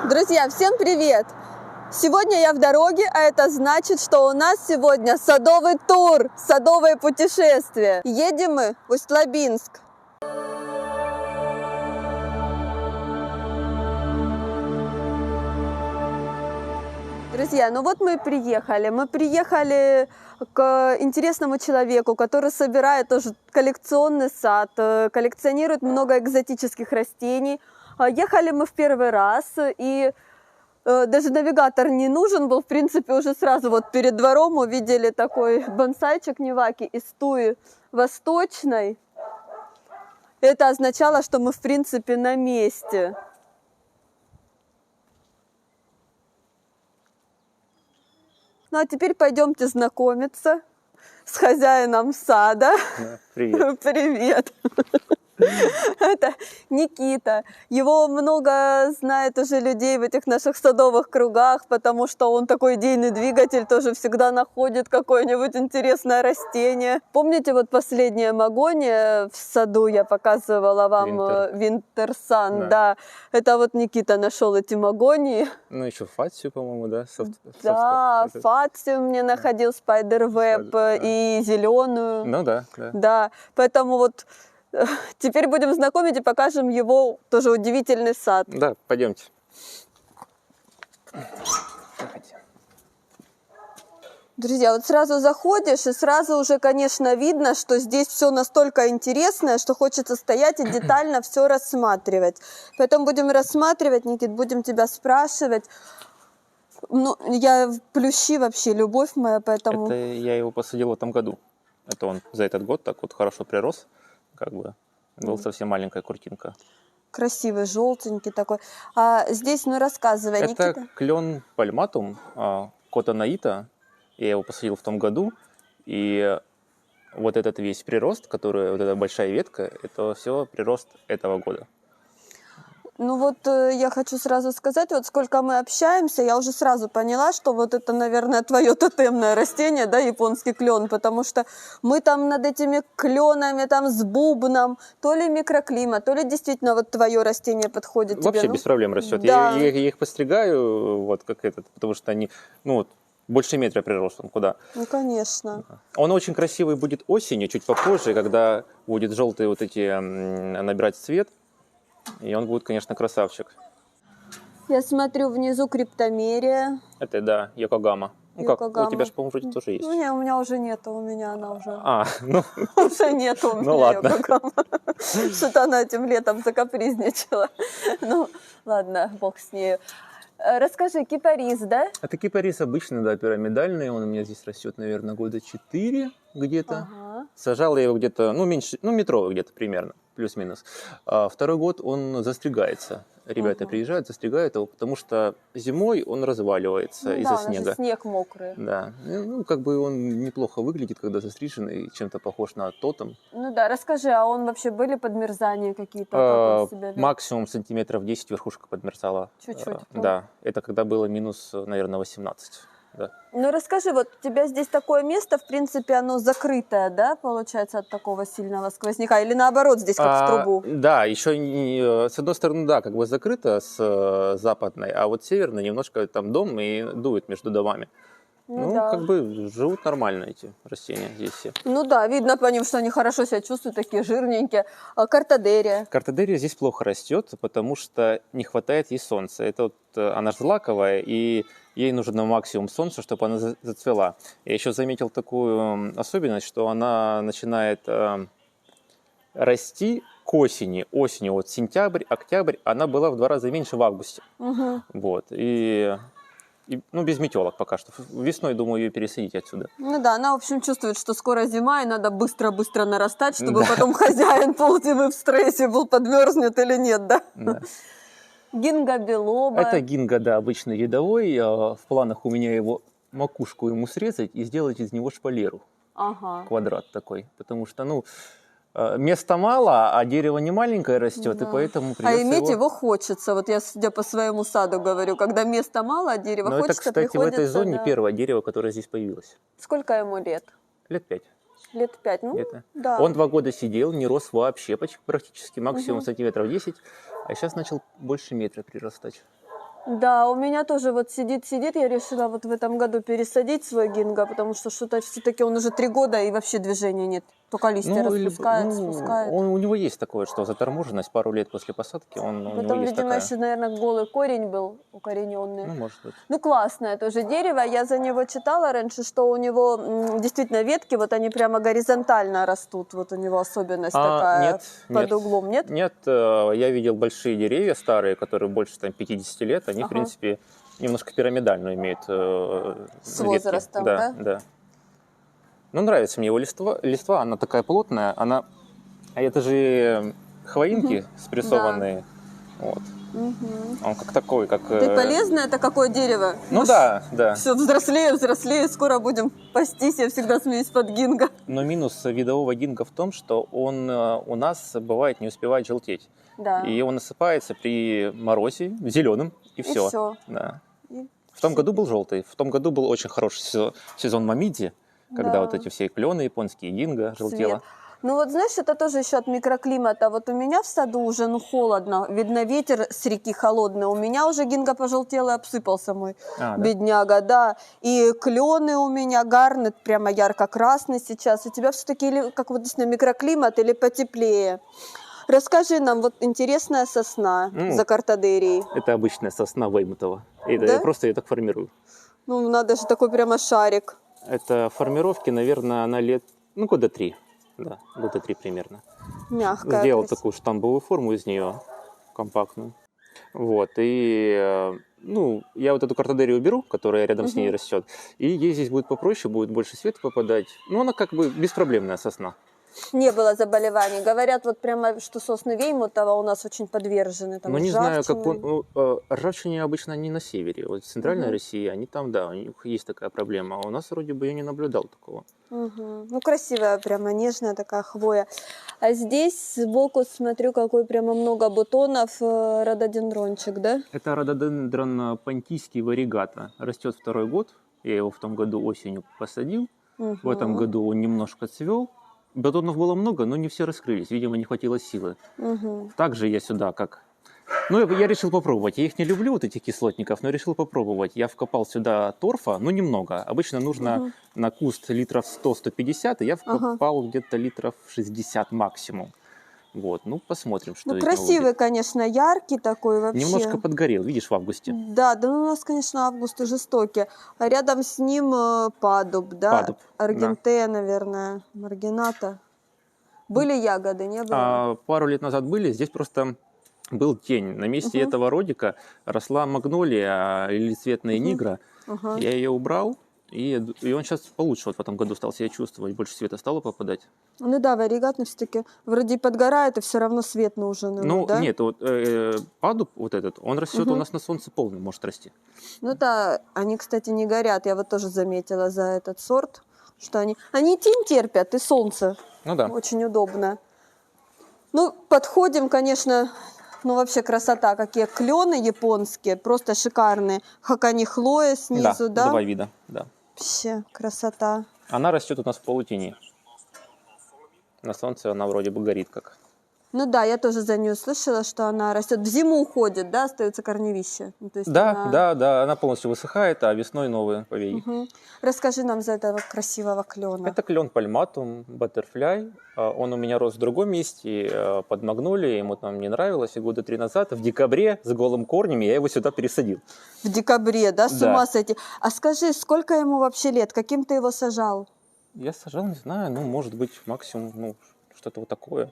Друзья, всем привет! Сегодня я в дороге, а это значит, что у нас сегодня садовый тур, садовое путешествие. Едем мы в Усть-Лабинск. Друзья, ну вот мы и приехали. Мы приехали к интересному человеку, который собирает тоже коллекционный сад, коллекционирует много экзотических растений. Ехали мы в первый раз, и даже навигатор не нужен был. В принципе, уже сразу вот перед двором увидели такой бонсайчик Неваки из туи восточной. Это означало, что мы, в принципе, на месте. Ну, а теперь пойдемте знакомиться с хозяином сада. Привет. Привет. Это Никита. Его много знает уже людей в этих наших садовых кругах, потому что он такой идейный двигатель, тоже всегда находит какое-нибудь интересное растение. Помните, вот последняя магония в саду я показывала вам, Винтерсан, да. Это вот Никита нашел эти магонии. Ну, еще фацию, по-моему, да? Да, фацию мне находил, спайдервеб и зеленую. Ну да. Да, поэтому вот теперь будем знакомить и покажем его тоже удивительный сад. Да, пойдемте. Заходи. Друзья, вот сразу заходишь, и сразу уже, конечно, видно, что здесь все настолько интересное, что хочется стоять и детально все рассматривать. Поэтому будем рассматривать, Никит, будем тебя спрашивать. Ну, я плющи вообще любовь моя, поэтому... Это я его посадил в этом году. Это он за этот год так вот хорошо прирос. Как бы была совсем маленькая куртинка. Красивый, желтенький такой. А здесь, ну, рассказывай, это Никита. Это клен пальматум, кота наита. Я его посадил в том году. И вот этот весь прирост, который, вот эта большая ветка, это все прирост этого года. Ну вот я хочу сразу сказать, вот сколько мы общаемся, я уже сразу поняла, что вот это, наверное, твое тотемное растение, да, японский клен, потому что мы там над этими кленами, там с бубном, то ли микроклимат, то ли действительно вот твое растение подходит Вообще тебе. Без проблем растет. Да. Я их постригаю, вот как этот, потому что они, ну вот, больше метра прирос он куда. Ну, конечно. Он очень красивый будет осенью, чуть попозже, когда будет желтые вот эти набирать цвет. И он будет, конечно, красавчик. Я смотрю, внизу криптомерия. Это, да, Йокогама. Ну Йокогама. Как, у тебя же, по-моему, вроде тоже есть. У меня уже нету, у меня она уже... Ну... Уже нету у меня Ну, ладно. Йокогама. Что-то она этим летом закапризничала. Ну, ладно, бог с нею. Расскажи, кипарис, да? Это кипарис обычный, да, пирамидальный. Он у меня здесь растет, наверное, года 4 где-то. Ага. Сажал я его где-то, ну, меньше, ну, метровый где-то примерно, плюс-минус. Второй год он застригается. Ребята приезжают, застригают его, потому что зимой он разваливается из-за снега. Да, снег мокрый. Да, ну, как бы он неплохо выглядит, когда застрижен, и чем-то похож на тотем. Ну да, расскажи, а он вообще были подмерзания какие-то? Как он себя вел? Максимум сантиметров 10 верхушка подмерзала. Чуть-чуть. Да, это когда было минус, наверное, 18. Да. Ну расскажи, вот у тебя здесь такое место, в принципе, оно закрытое, да, получается, от такого сильного сквозняка? Или наоборот, здесь как в трубу? Да, еще с одной стороны, да, как бы закрыто с западной, а вот северной немножко там дом и дует между домами. Ну, да. Как бы живут нормально эти растения здесь все. Ну да, видно по ним, что они хорошо себя чувствуют, такие жирненькие. А картодерия? Картодерия здесь плохо растет, потому что не хватает ей солнца. Это вот, она же злаковая, и ей нужно максимум солнца, чтобы она зацвела. Я еще заметил такую особенность, что она начинает расти к осени. Осенью, вот сентябрь, октябрь, она была в 2 раза меньше в августе. Угу. Вот, ну, без метелок пока что. Весной, думаю, ее пересадить отсюда. Ну да, она, в общем, чувствует, что скоро зима, и надо быстро-быстро нарастать, чтобы потом хозяин ползимый в стрессе был, подмерзнет или нет, да? Да. Гинго белоба. Это гинго, да, обычный рядовой. В планах у меня его макушку ему срезать и сделать из него шпалеру. Ага. Квадрат такой. Потому что, ну, места мало, а дерево не маленькое растет, Да. и поэтому придется иметь его хочется. Вот я, судя по своему саду, говорю, когда места мало, а дерево Но хочется, это, кстати, в этой зоне да. первое дерево, которое здесь появилось. Сколько ему лет? Лет 5. Лет 5, ну, Где-то. да. Он 2 года сидел, не рос вообще, практически максимум сантиметров 10, а сейчас начал больше метра прирастать. Да, у меня тоже вот сидит, я решила вот в этом году пересадить свой гинго, потому что что-то все-таки он уже 3 года и вообще движения нет. Только листья Ну, распускает, спускает. у него есть такое, что заторможенность пару лет после посадки, у него Потом, есть видимо, такая. еще, наверное, голый корень был укорененный. Ну, может быть. Ну, классное тоже дерево. Я за него читала раньше, что у него действительно ветки, вот они прямо горизонтально растут. Вот у него особенность такая Нет, под нет. углом, нет? Нет, я видел большие деревья старые, которые больше там, 50 лет, они, в принципе, немножко пирамидальную имеют С ветки. возрастом, да? Да. Ну, нравится мне его листва, она такая плотная, а это же хвоинки спрессованные, вот. Он как такой, как... Ты полезно, это какое дерево? Ну да. Все, взрослею, скоро будем пастись, я всегда смеюсь под гинго. Но минус видового гинго в том, что он у нас, бывает, не успевает желтеть. Да. И он насыпается при морозе зеленым, и все. всё. Да. В том году был желтый. В том году был очень хороший сезон мамиди, когда Да. вот эти все клены японские, гинго желтело. Цвет. Ну вот знаешь, это тоже еще от микроклимата. Вот у меня в саду уже холодно, видно ветер с реки холодный. У меня уже гинго пожелтел и обсыпался мой Да? бедняга, да. И клены у меня, гарнет прямо ярко-красный сейчас. У тебя все-таки как вот действительно микроклимат или потеплее? Расскажи нам, вот интересная сосна за картадерией. Это обычная сосна Веймутова. Да? Я просто ее так формирую. Ну надо же, такой прямо шарик. Это формировки, наверное, на лет, года 3. Да, года 3 примерно. Мягкая. Сделал красивая. такую штамбовую форму из нее, компактную. Вот, и, я вот эту картадерию беру, которая рядом с ней растет, и ей здесь будет попроще, будет больше света попадать. Ну, она как бы беспроблемная сосна. Не было заболеваний. Говорят, вот прямо, что сосны Веймутова у нас очень подвержены. Там, Но не знаю, как ржавчине. ржавчине обычно не на севере. Вот в центральной России, они там, да, у них есть такая проблема. А у нас вроде бы я не наблюдал такого. Ну, красивая, прямо нежная такая хвоя. А здесь сбоку смотрю, какой прямо много бутонов, рододендрончик, да? Это рододендрон понтийский варигата. Растет 2-й год. Я его в том году осенью посадил. В этом году он немножко цвел. Бутонов было много, но не все раскрылись. Видимо, не хватило силы. Также я сюда как... я решил попробовать. Я их не люблю, вот этих кислотников, но решил попробовать. Я вкопал сюда торфа, немного. Обычно нужно на куст литров 100-150, и я вкопал где-то литров 60 максимум. Вот, посмотрим, что из него красивый, выйдет. конечно, яркий такой вообще. Немножко подгорел, видишь, в августе. Да, у нас, конечно, августы жестокие. А рядом с ним падуб, да? Падуб, Аргентея, наверное, маргината. Были ягоды, не было? Пару лет назад были, здесь просто был тень. На месте этого родика росла магнолия или цветная нигра. Я ее убрал, и он сейчас получше в этом году стал себя чувствовать, больше света стало попадать. Ну да, варигатный все-таки вроде подгорает, и все равно свет нужен. Да? Нет, вот падуб вот этот, он растет у нас на солнце полный, может расти. Ну да, они, кстати, не горят. Я вот тоже заметила за этот сорт, что они тень терпят и солнце. Ну да. Очень удобно. Подходим, конечно, вообще красота. Какие клены японские, просто шикарные. Хаканихлоя снизу, да? 2 вида, да. Вообще красота. Она растет у нас в полутени. На солнце она вроде бы горит как. Ну да, я тоже за нее слышала, что она растет. В зиму уходит, да, остаются корневища. То есть Да, она полностью высыхает, а весной новые повеи. Расскажи нам за этого красивого клена. Это клен пальматум, баттерфляй. Он у меня рос в другом месте, под магнолией, ему там не нравилось. И года 3 назад, в декабре, с голым корнем, я его сюда пересадил. В декабре, да? С ума Да. сойти. А скажи, сколько ему вообще лет? Каким ты его сажал? Я сажал, не знаю, может быть, максимум, что-то вот такое.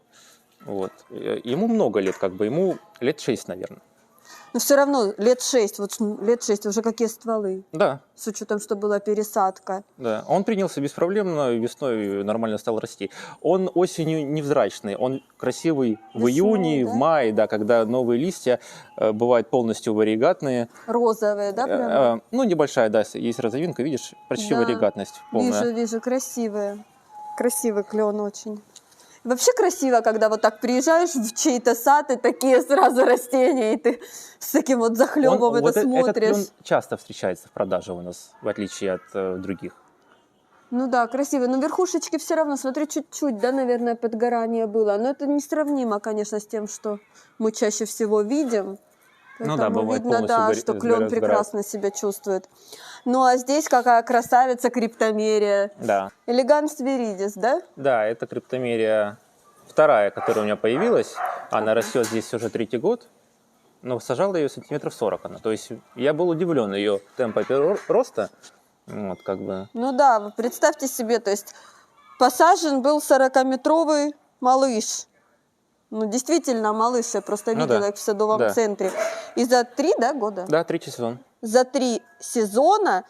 Вот. Ему много лет, ему лет 6, наверное. Но все равно лет 6, лет 6 уже какие стволы, Да, с учетом, что была пересадка. да. Он принялся беспроблемно, весной нормально стал расти. Он осенью невзрачный, он красивый в июне, да? в мае, да, когда новые листья бывают полностью варигатные. Розовые, да, прямо? Небольшая, да, есть розовинка, видишь, почти Да. варигатность полная. Вижу, красивые. Красивый клен очень. Вообще красиво, когда вот так приезжаешь в чей-то сад, и такие сразу растения, и ты с таким вот захлебом это смотришь. Этот клен часто встречается в продаже у нас, в отличие от других. Ну да, красиво. Но верхушечки все равно, смотри, чуть-чуть, да, наверное, подгорание было. Но это несравнимо, конечно, с тем, что мы чаще всего видим. Поэтому да, бывает видно, полностью да, что клен сгорает. прекрасно себя чувствует. Ну а здесь какая красавица криптомерия. Да, Элеганс виридис, да? да, это криптомерия вторая, которая у меня появилась. Она растет здесь уже 3-й год, но сажал ее сантиметров 40 она. То есть я был удивлен ее темпом роста. Вот, как бы. Ну да, вы представьте себе, то есть посажен был 40-метровый малыш. Ну, действительно, малыш, я просто Ну видела да, их в садовом да. центре. И за 3, да, года? Да, 3 сезона. За 3 сезона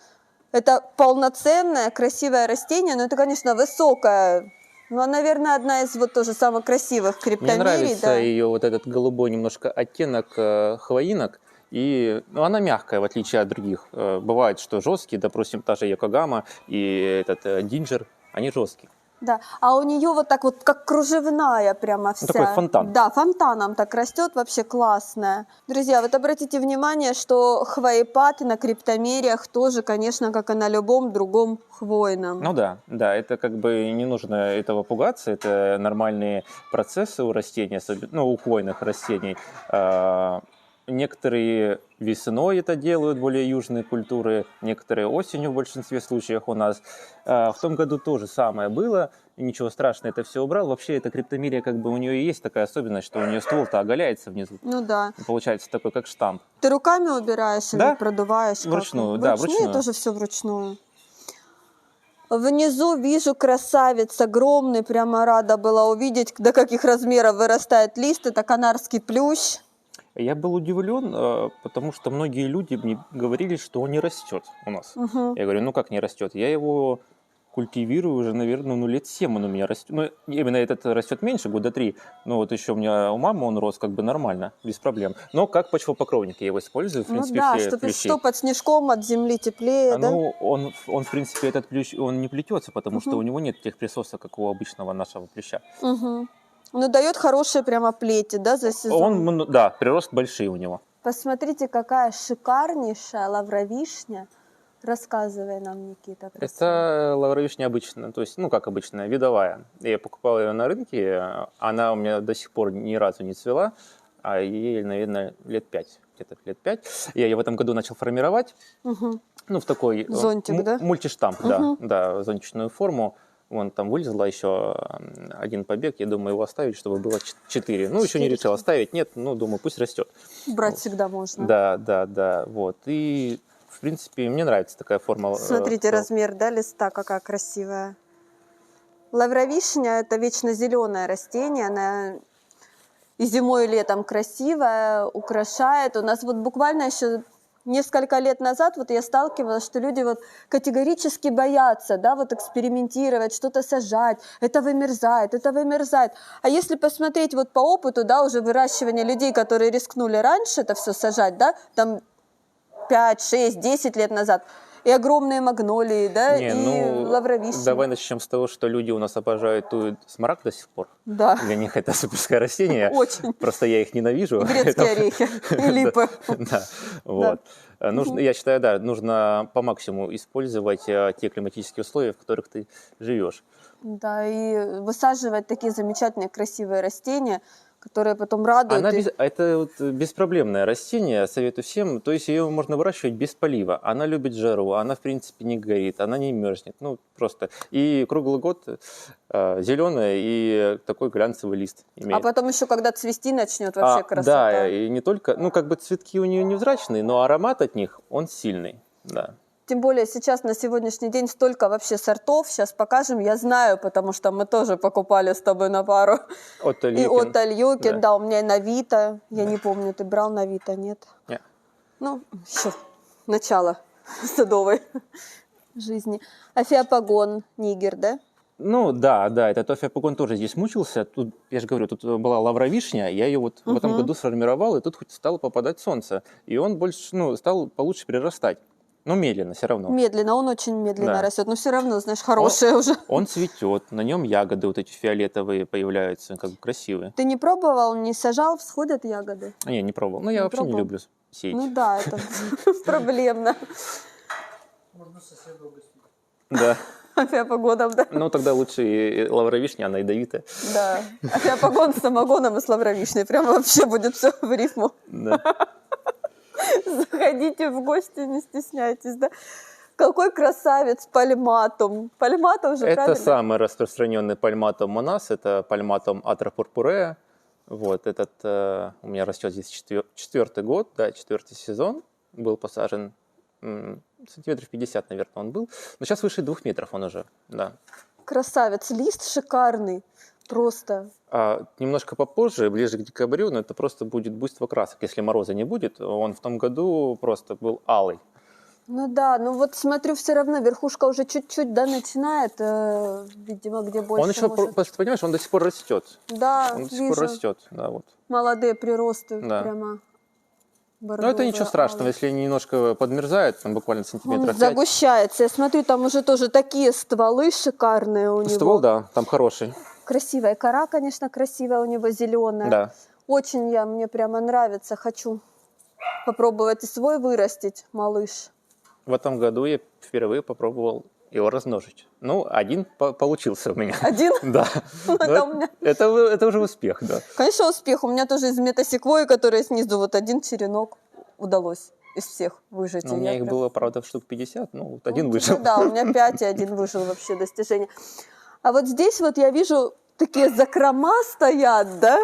это полноценное, красивое растение, но это, конечно, высокое. Ну, наверное, одна из вот тоже самых красивых Мне криптомерий, нравится да. ее вот этот голубой немножко оттенок хвоинок. И она мягкая, в отличие от других. Бывает, что жесткие, допустим, та же Йокогама и этот Динджер, они жесткие. Да, а у нее вот так вот, как кружевная прямо вся. Такой фонтан. Да, фонтаном так растет, вообще классная. Друзья, вот обратите внимание, что хвоепад на криптомериях тоже, конечно, как и на любом другом хвойном. Ну да, да, это как бы не нужно этого пугаться, это нормальные процессы у растений, ну, у хвойных растений. Некоторые весной это делают, более южные культуры, некоторые осенью в большинстве случаев у нас. В том году то же самое было, ничего страшного, это все убрал. Вообще эта криптомерия, как бы у нее и есть такая особенность, что у нее ствол-то оголяется внизу. Ну да. Получается такой, как штамп. Ты руками убираешь Да. или продуваешь? Как? Вручную, да, вручную. Тоже все вручную. Внизу вижу красавец огромный, прямо рада была увидеть, до каких размеров вырастает лист. Это канарский плющ. Я был удивлен, потому что многие люди мне говорили, что он не растет у нас. Угу. Я говорю, ну как не растет? Я его культивирую уже, наверное, лет 7 он у меня растет. Ну, именно этот растет меньше, года 3. Но вот еще у меня у мамы он рос как бы нормально, без проблем. Но как почвопокровник я его использую, в принципе, ну да, все чтобы плющи. штопать снежком от земли теплее, да? Ну, он, в принципе, этот плющ, он не плетется, потому что у него нет тех присосок, как у обычного нашего плюща. Угу. Ну, дает хорошие прямо плети, да, за сезон? Он, да, прирост большие у него. Посмотрите, какая шикарнейшая лавровишня. Рассказывай нам, Никита. Это лавровишня обычная, то есть, ну, как обычная, видовая. Я покупал ее на рынке, она у меня до сих пор ни разу не цвела, а ей, наверное, лет 5. Где-то лет 5. Я ее в этом году начал формировать, Угу. ну, в такой Зонтик, да? мультиштамп, да, зонтичную форму. Вон там вылезла еще один побег, я думаю, его оставить, чтобы было 4. Ну, еще не решил оставить, нет, ну, думаю, пусть растет. Брать Вот. всегда можно. Да, вот. И, в принципе, мне нравится такая форма. Смотрите, размер, да, листа, какая красивая. Лавровишня – это вечно зеленое растение, она и зимой, и летом красивая, украшает. У нас вот буквально еще несколько лет назад вот я сталкивалась, что люди вот категорически боятся, да, вот экспериментировать, что-то сажать, это вымерзает. А если посмотреть вот по опыту, да, уже выращивания людей, которые рискнули раньше это все сажать, да, там 5, 6, 10 лет назад, и огромные магнолии, да, лавровишня. Давай начнем с того, что люди у нас обожают смарагд до сих пор. Да. Для них это суперское растение. Очень. Просто я их ненавижу. Грецкие орехи и липы. Да, вот. Я считаю, да, нужно по максимуму использовать те климатические условия, в которых ты живешь. Да, и высаживать такие замечательные красивые растения, которые потом радуют. Это вот беспроблемное растение, советую всем. То есть ее можно выращивать без полива. Она любит жару, она в принципе не горит, она не мерзнет. Ну просто. И круглый год зеленая и такой глянцевый лист имеет. А потом еще когда цвести начнет, вообще красота. Да, и не только, ну как бы цветки у нее невзрачные, но аромат от них, он сильный, да. Тем более сейчас на сегодняшний день столько вообще сортов. Сейчас покажем. Я знаю, потому что мы тоже покупали с тобой на пару. Отто Люкин. И Отто Люкин, да, у меня и Навита. Я не помню, ты брал Навита, нет? Нет. Ну, еще начало садовой жизни. Афеопагон, нигер, да? Ну да, этот Афеопагон тоже здесь мучился. Тут, я же говорю, тут была лавровишня, я ее вот в этом году сформировал, и тут хоть стало попадать солнце. И он больше, ну, стал получше прирастать. Но медленно все равно. Медленно, он очень медленно растет, но все равно, знаешь, хорошее уже. Он цветет, на нем ягоды вот эти фиолетовые появляются, как бы красивые. Ты не пробовал, не сажал, всходят ягоды? Не пробовал. Ну, я вообще не люблю сеять. Ну да, это проблемно. Можно соседа угостить. Да. Афеопагоном, да. Ну, тогда лучше и лавровишня, она ядовитая. Да. Афеопагон с самогоном и с лавровишней. Прям вообще будет все в рифму. Да. Заходите в гости, не стесняйтесь, да. Какой красавец пальматум. Пальматум же, Это правильно? самый распространенный пальматум у нас, это пальматум атропурпурея. Вот этот у меня растет здесь четвертый год, да, четвертый сезон. Был посажен сантиметров 50, наверное, он был. Но сейчас выше 2 метров он уже, да. Красавец. Лист шикарный. Просто. Немножко попозже, ближе к декабрю, но это просто будет буйство красок. Если мороза не будет, он в том году просто был алый. Ну да, ну вот смотрю, все равно верхушка уже чуть-чуть, да, начинает, видимо, где больше Он еще, может. просто понимаешь, он до сих пор растет. Да, Он до сих вижу. пор растет, да, вот. Молодые приросты Да. прямо. Но это ничего страшного, если немножко подмерзает, там буквально сантиметров 5. Загущается. Я смотрю, там уже тоже такие стволы шикарные у него. Ствол, да, там хороший. Красивая кора, конечно, красивая у него, зеленая. Да. Очень мне прямо нравится. Хочу попробовать и свой вырастить, малыш. В этом году я впервые попробовал его размножить. Ну, один получился у меня. Один? Да. Это у меня. Это уже успех, да. Конечно, успех. У меня тоже из метасеквойи, которая снизу, вот один черенок удалось из всех выжить. Но у И меня я их прям- было, правда, штук 50, ну, вот один Ну, выжил. Да, у меня 5, и один выжил, вообще достижение. А вот здесь вот я вижу, такие закрома стоят, да?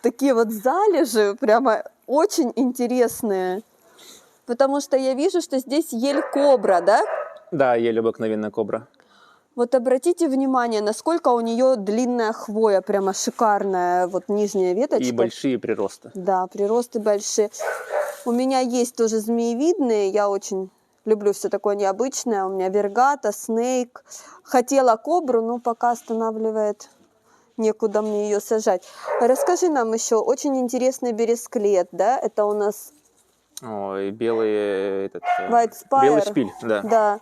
Такие вот залежи, прямо очень интересные. Потому что я вижу, что здесь ель-кобра, да? Да, еле обыкновенная кобра. Вот обратите внимание, насколько у нее длинная хвоя, прямо шикарная, вот нижняя веточка. И большие приросты. Да, приросты большие. У меня есть тоже змеевидные, я очень люблю все такое необычное. У меня вергата, снейк. Хотела кобру, но пока останавливает, некуда мне ее сажать. Расскажи нам еще, очень интересный бересклет, да? Это у нас Ой, белый White Spire. белый шпиль, да. Да.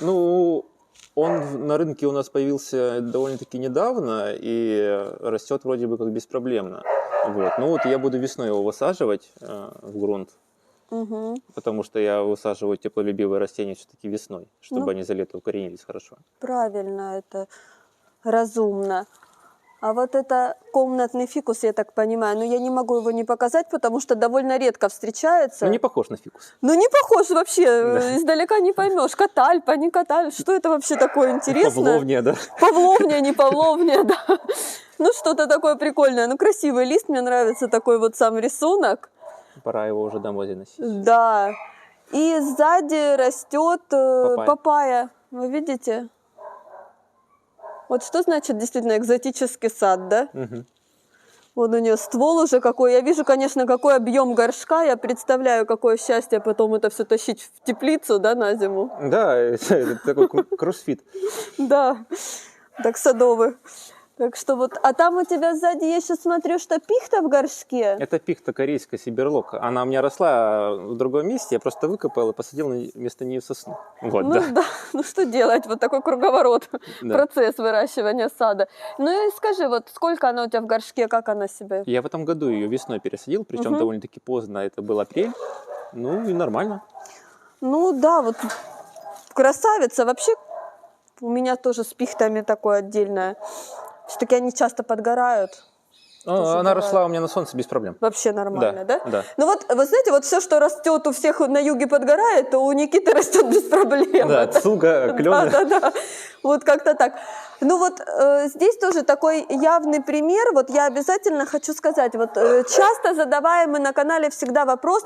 Ну, он на рынке у нас появился довольно-таки недавно и растет вроде бы как беспроблемно. Вот. Ну вот я буду весной его высаживать в грунт, Угу. потому что я высаживаю теплолюбивые растения все-таки весной, чтобы Ну. они за лето укоренились хорошо. Правильно, это разумно. А вот это комнатный фикус, я так понимаю, но я не могу его не показать, потому что довольно редко встречается. Ну, не похож на фикус. Ну, не похож вообще, Да. издалека не поймешь. Катальпа, не катальпа, что это вообще такое интересное? Павловния, да. Павловния, не павловния, да. Ну, что-то такое прикольное. Ну, красивый лист, мне нравится такой вот сам рисунок. Пора его уже домой заносить. Да. И сзади растет Папайя. папайя. Вы видите? Вот что значит действительно экзотический сад, да? Мгм. Вот у нее ствол уже какой. Я вижу, конечно, какой объем горшка. Я представляю, какое счастье потом это все тащить в теплицу, да, на зиму. Да, это такой кроссфит. Да, так садовый. Так что вот, а там у тебя сзади, я сейчас смотрю, что пихта в горшке. Это пихта корейская, сибирлок. Она у меня росла в другом месте, я просто выкопал и посадил вместо нее сосну. Вот, Ну да. да, ну что делать, вот такой круговорот, Да. процесс выращивания сада. Ну и скажи, вот сколько она у тебя в горшке, как она себе? Я в этом году ее весной пересадил, причем Мгм. довольно-таки поздно, это был апрель. Ну и нормально. Ну да, вот красавица. Вообще у меня тоже с пихтами такое отдельное. Все-таки они часто подгорают. Тоже Она бывает. росла у меня на солнце без проблем. Вообще нормально, да? Да. Ну вот, вы знаете, вот все, что растет у всех на юге подгорает, то у Никиты растет без проблем. Да, Это- цуга, клены. Да. Вот как-то так. Ну вот здесь тоже такой явный пример. Вот я обязательно хочу сказать, вот часто задаваемый на канале всегда вопрос,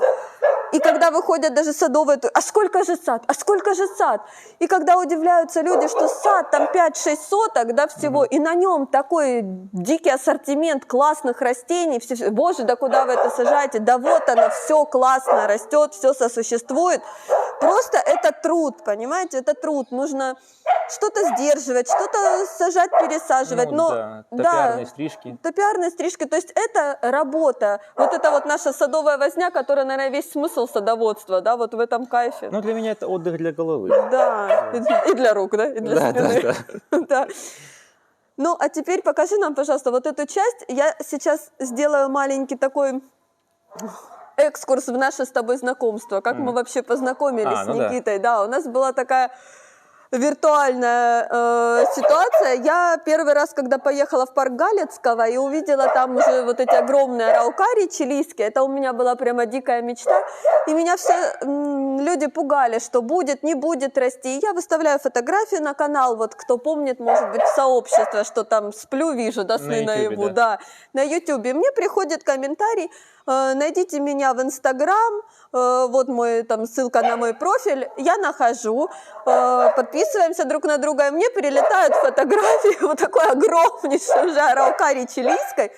и когда выходят даже садовые, то, а сколько же сад? А сколько же сад? И когда удивляются люди, что сад там 5-6 соток, да, всего, и на нем такой дикий ассортимент классных растений, боже, да куда вы это сажаете? Да вот оно, все классно растет, все сосуществует. Просто это труд, понимаете, это труд. Нужно что-то сдерживать, что-то сажать, пересаживать. Ну, Но да, топиарные стрижки. топиарные стрижки, то есть это работа. Вот это вот наша садовая возня, которая, наверное, весь смысл садоводства, да, вот в этом кайфе. Ну, для меня это отдых для головы. Да, и для рук, да, и для Да, спины. да. Да. Ну, а теперь покажи нам, пожалуйста, вот эту часть. Я сейчас сделаю маленький такой экскурс в наше с тобой знакомство. Как мы вообще познакомились А, с ну да. Никитой. Да, у нас была такая виртуальная ситуация. Я первый раз, когда поехала в парк Галицкого и увидела там уже вот эти огромные араукарии чилийские, это у меня была прямо дикая мечта. И меня все люди пугали, что будет, не будет расти. И я выставляю фотографии на канал, вот кто помнит, может быть, сообщество, что там сплю, вижу, да, сны На YouTube, наяву, да, на YouTube. Мне приходит комментарий, найдите меня в Инстаграм, вот мой, там, ссылка на мой профиль, я нахожу, подписываемся друг на друга, и мне перелетают фотографии вот такой огромнейшей уже араукарии чилийской.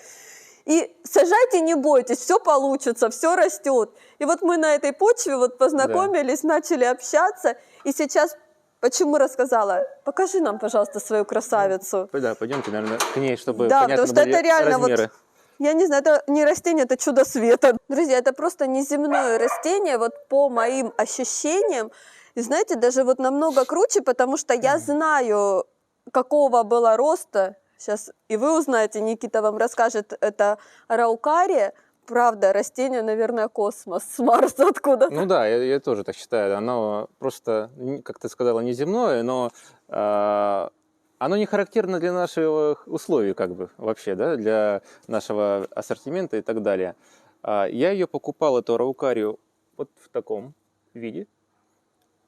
И сажайте, не бойтесь, все получится, все растет. И вот мы на этой почве вот познакомились, начали общаться, и сейчас... Почему рассказала? Покажи нам, пожалуйста, свою красавицу. Да, пойдемте, наверное, к ней, чтобы Да, понятно потому что были это реально размеры. вот, я не знаю, это не растение, это чудо света. Друзья, это просто неземное растение, вот по моим ощущениям. И знаете, даже вот намного круче, потому что я знаю, какого было роста. Сейчас и вы узнаете, Никита вам расскажет, это араукария. Правда, растение, наверное, космос, с Марса откуда-то. Ну да, я тоже так считаю. Оно просто, как ты сказала, неземное, но оно не характерно для наших условий, как бы, вообще, да, для нашего ассортимента и так далее. Я ее покупал, эту араукарию, вот в таком виде.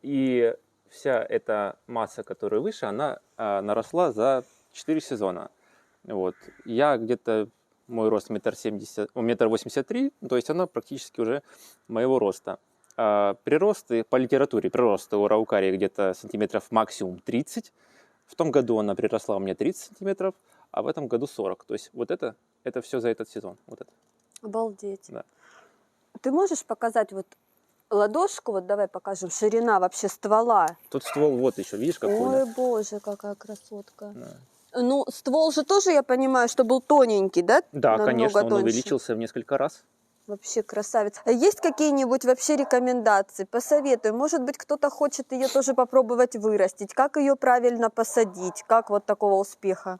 И вся эта масса, которая выше, она наросла за 4 сезона. Вот. Я где-то... Мой рост 1,83 м, то есть она практически уже моего роста. Приросты по литературе, приросты у араукарии где-то сантиметров максимум 30. В том году она приросла у меня 30 сантиметров, а в этом году 40. То есть вот это все за этот сезон. Вот это. Обалдеть. Да. Ты можешь показать вот ладошку, вот давай покажем, ширина вообще ствола. Тут ствол вот еще, видишь, какой? Ой, Да? боже, какая красотка. Да. Ну, ствол же тоже, я понимаю, что был тоненький, да? Да, Намного конечно, он тоньше. увеличился в несколько раз. Вообще красавец. А есть какие-нибудь вообще рекомендации? Посоветуй. Может быть, кто-то хочет ее тоже попробовать вырастить. Как ее правильно посадить? Как вот такого успеха?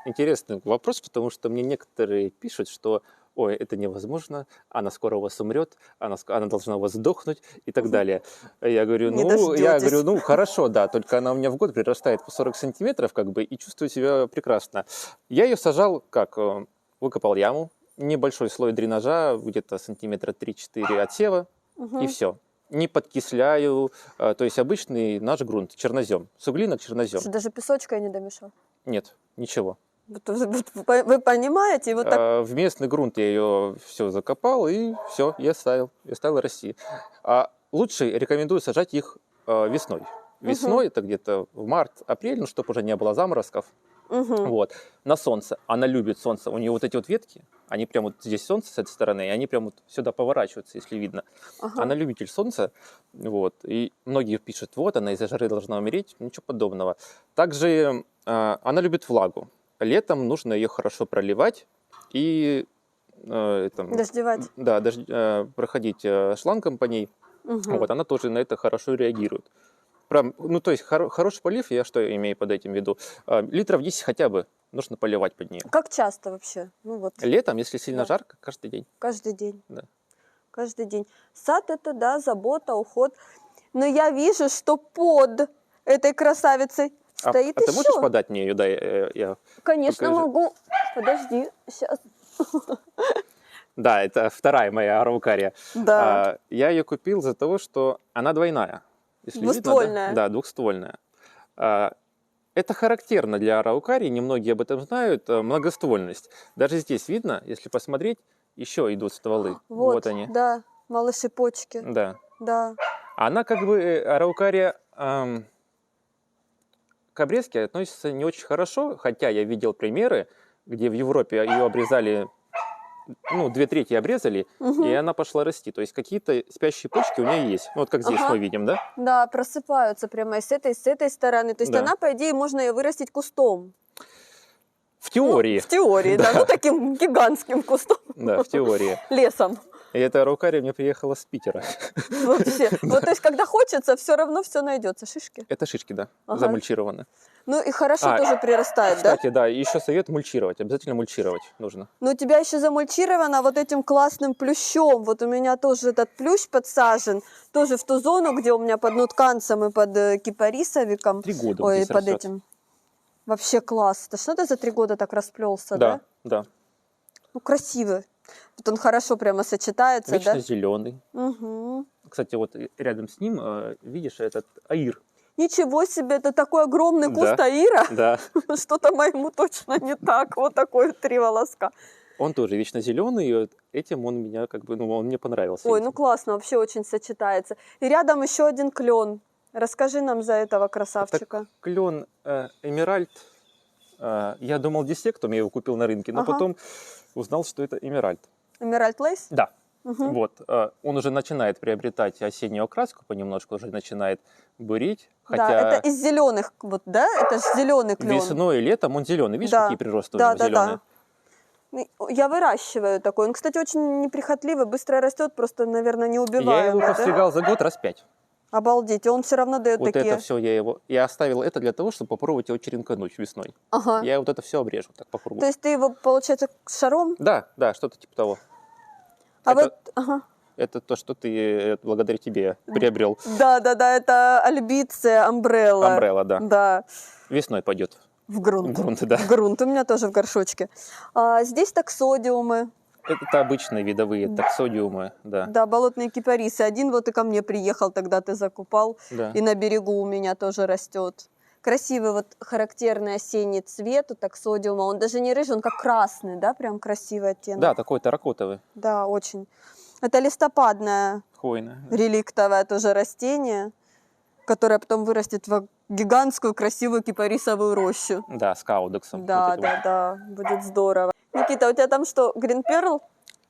Интересный вопрос, потому что мне некоторые пишут, что ой, это невозможно, она скоро у вас умрет, она должна у вас сдохнуть и так далее. Я говорю, ну хорошо, да, только она у меня в год прирастает по 40 сантиметров, как бы, и чувствую себя прекрасно. Я ее сажал, как, выкопал яму, небольшой слой дренажа, где-то сантиметра 3-4 отсева, и все. Не подкисляю, то есть обычный наш грунт, чернозем, суглинок, чернозем. Что, даже песочка я не домешал? Нет, ничего. Вы понимаете? Вот так... В местный грунт я ее все закопал, и все, я оставил расти. Лучше рекомендую сажать их весной. Весной, это где-то в март-апрель, ну, чтобы уже не было заморозков. Вот. На солнце. Она любит солнце. У нее вот эти вот ветки, они прям вот здесь солнце с этой стороны, и они прям вот сюда поворачиваются, если видно. Она любитель солнца. Вот. И многие пишут, вот, она из-за жары должна умереть. Ничего подобного. Также она любит влагу. Летом нужно ее хорошо проливать и дождевать. Да, проходить шлангом по ней. Вот, она тоже на это хорошо реагирует. Ну, то есть хороший полив, я что имею под этим в виду? Литров 10 хотя бы нужно поливать под нее. Как часто вообще? Ну, вот. Летом, если сильно жарко, каждый день. Каждый день. Да. Каждый день. Сад это, да, забота, уход. Но я вижу, что под этой красавицей стоит еще. Ты можешь подать мне ее? Да, я Конечно, покажу. могу. Подожди, сейчас. Да, это вторая моя араукария. Да. Я ее купил из-за того, что она двойная. Если двуствольная. Видно, да, двухствольная. Это характерно для араукарии, немногие об этом знают, многоствольность. Даже здесь видно, если посмотреть, еще идут стволы. Вот они. Да, малыши почки. Да. Да. Она как бы, араукария к обрезке относится не очень хорошо, хотя я видел примеры, где в Европе ее обрезали, ну, 2/3 обрезали, и она пошла расти. То есть какие-то спящие почки у нее есть. Вот как здесь мы видим, да? Да, просыпаются прямо и с этой стороны. То есть Да. она, по идее, можно ее вырастить кустом. В теории. Ну, в теории, да. Ну, таким гигантским кустом. Да, в теории. Лесом. И эта араукария мне приехала с Питера. Вообще. Вот, то есть, когда хочется, все равно все найдется. Шишки. Это шишки, да, Ага. замульчированы. Ну и хорошо А, тоже прирастает, да? Кстати, да, еще совет мульчировать. Обязательно мульчировать нужно. Но у тебя еще замульчировано вот этим классным плющом. Вот у меня тоже этот плющ подсажен, тоже в ту зону, где у меня под нутканцем и под кипарисовиком. 3 года Ой, здесь под растет. этим. Вообще класс. Это что ты за 3 года так расплелся, да? Да, да. Ну, красивый. Вот он хорошо прямо сочетается, Вечно да? зеленый. Угу. Кстати, вот рядом с ним, видишь, этот аир. Ничего себе, это такой огромный куст Да. аира. Да. Что-то моему точно не так. Вот такой 3 волоска. Он тоже вечно зеленый, и вот этим он меня как бы, ну, он мне понравился. Ой, этим. ну классно, вообще очень сочетается. И рядом еще один клен. Расскажи нам за этого красавчика. Клен эмеральд. Я думал дисектум, я его купил на рынке, но Ага. потом узнал, что это эмеральд. Эмеральд Лейс? Да. Мгм. Вот, он уже начинает приобретать осеннюю окраску, понемножку уже начинает бурить. Хотя Да, это из зеленых, вот, да? Это же зеленый клен. весной и летом он зеленый. Видишь, Да. какие приросты Да, у него да, зеленые? да. Я выращиваю такой. Он, кстати, очень неприхотливый, быстро растет, просто, наверное, не Я убиваемый. его да? постригал за год раз 5. Обалдеть, и он все равно дает Вот такие. это все я оставил это для того, чтобы попробовать его черенкануть весной. Ага. Я вот это все обрежу, так попробую. То есть ты его, получается, шаром? Да, да, что-то типа того. А это, вот, ага. это то, что ты благодаря тебе приобрел. Да, это альбиция, амбрелла. Амбрелла, да. Да, Весной пойдет в грунт. в грунт, да. В грунт, у меня тоже в горшочке. А здесь таксодиумы, Это обычные видовые таксодиумы, да. да, болотные кипарисы. Один вот и ко мне приехал, тогда ты закупал, Да. и на берегу у меня тоже растет. Красивый вот характерный осенний цвет у таксодиума. Он даже не рыжий, он как красный, да, прям красивый оттенок. Да, такой терракотовый, Да, очень. Это листопадное хвойный. реликтовое тоже растение, которое потом вырастет в гигантскую красивую кипарисовую рощу. Да, с каудексом. Да, вот этим вот. да, будет здорово. Никита, у тебя там что, Green Pearl?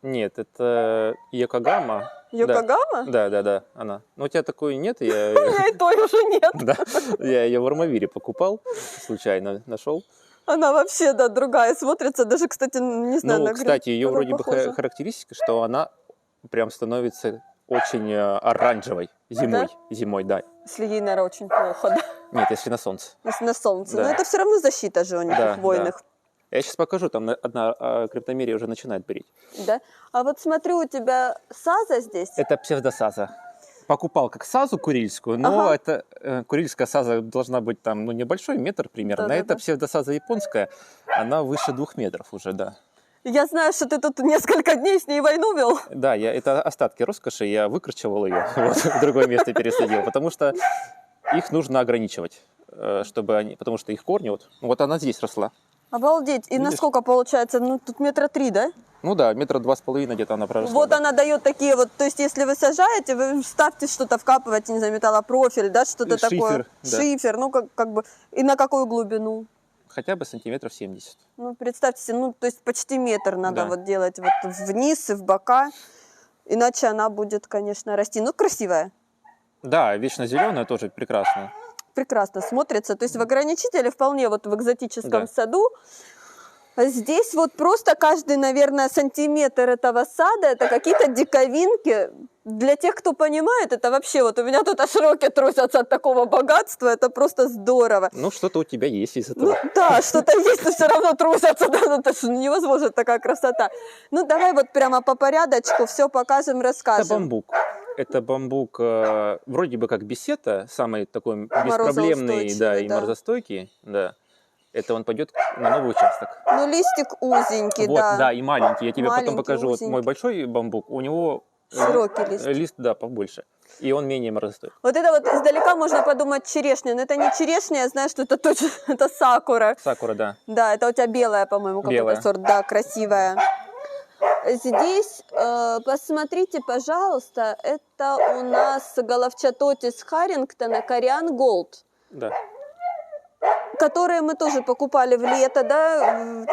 Нет, это Йокогама. Йокогама? Да, она. Но у тебя такой нет, У меня и той уже нет. да, я ее в Армавире покупал, случайно нашел. Она вообще, да, другая смотрится. Даже, кстати, не знаю, Ну, на Green кстати, ее Pearl вроде бы похожа. характеристика, что она прям становится очень оранжевой зимой. Да? Зимой, да. Если ей, наверное, очень плохо, да? Нет, если на солнце. Если на солнце. Да. Но это все равно защита же у них, Да, у хвойных. Я сейчас покажу, там одна криптомерия уже начинает береть. Да? А вот смотрю, у тебя саза здесь. Это псевдосаза. Покупал как сазу курильскую, но Ага. это курильская саза должна быть там, ну, небольшой, метр примерно. Да-да-да. Это псевдосаза японская, она выше 2 метров уже, да. Я знаю, что ты тут несколько дней с ней войну вел. Да, это остатки роскоши, я выкручивал ее, вот, в другое место пересадил, потому что их нужно ограничивать, чтобы они, потому что их корни, вот она здесь росла. Обалдеть. И Видишь? насколько получается? Ну, тут 3 метра, да? Ну да, 2,5 метра где-то она проросла. Вот да. она дает такие вот, то есть если вы сажаете, вы ставьте что-то, вкапываете, не знаю, металлопрофиль, да, что-то Шифер, такое. да. Шифер, ну как бы, и на какую глубину? Хотя бы сантиметров 70. Ну, представьте себе, ну, то есть почти метр надо Да. вот делать вот вниз и в бока, иначе она будет, конечно, расти. Ну, красивая, Да, вечно зеленая тоже прекрасно. прекрасно смотрится. То есть в ограничителе вполне вот в экзотическом Да. саду. А здесь вот просто каждый, наверное, сантиметр этого сада, это какие-то диковинки. Для тех, кто понимает, это вообще вот у меня тут аж руки трусятся от такого богатства, это просто здорово. Ну, что-то у тебя есть из Ну этого. да, что-то есть, но все равно трусятся, да, ну это ж невозможно, такая красота. Ну давай вот прямо по порядочку все покажем, Это расскажем. бамбук. Это бамбук вроде бы как бесета, самый такой беспроблемный, да, и да. морозостойкий, да. Это он пойдет на новый участок. Ну листик узенький, Вот, да. да, и маленький. Я тебе потом Маленький, покажу. Вот мой узенький. большой бамбук, у него Широкий лист. лист, да, побольше. И он менее морозостойкий. Вот это вот издалека можно подумать черешня, но это не черешня, я знаю, что это точно, это сакура. Сакура, да. Да, это у тебя белая, по-моему, какой-то Белая. сорт, да, красивая. Здесь, посмотрите, пожалуйста, это у нас Головчатотис Харрингтона Кориан Голд, Да. которые мы тоже покупали в лето, да,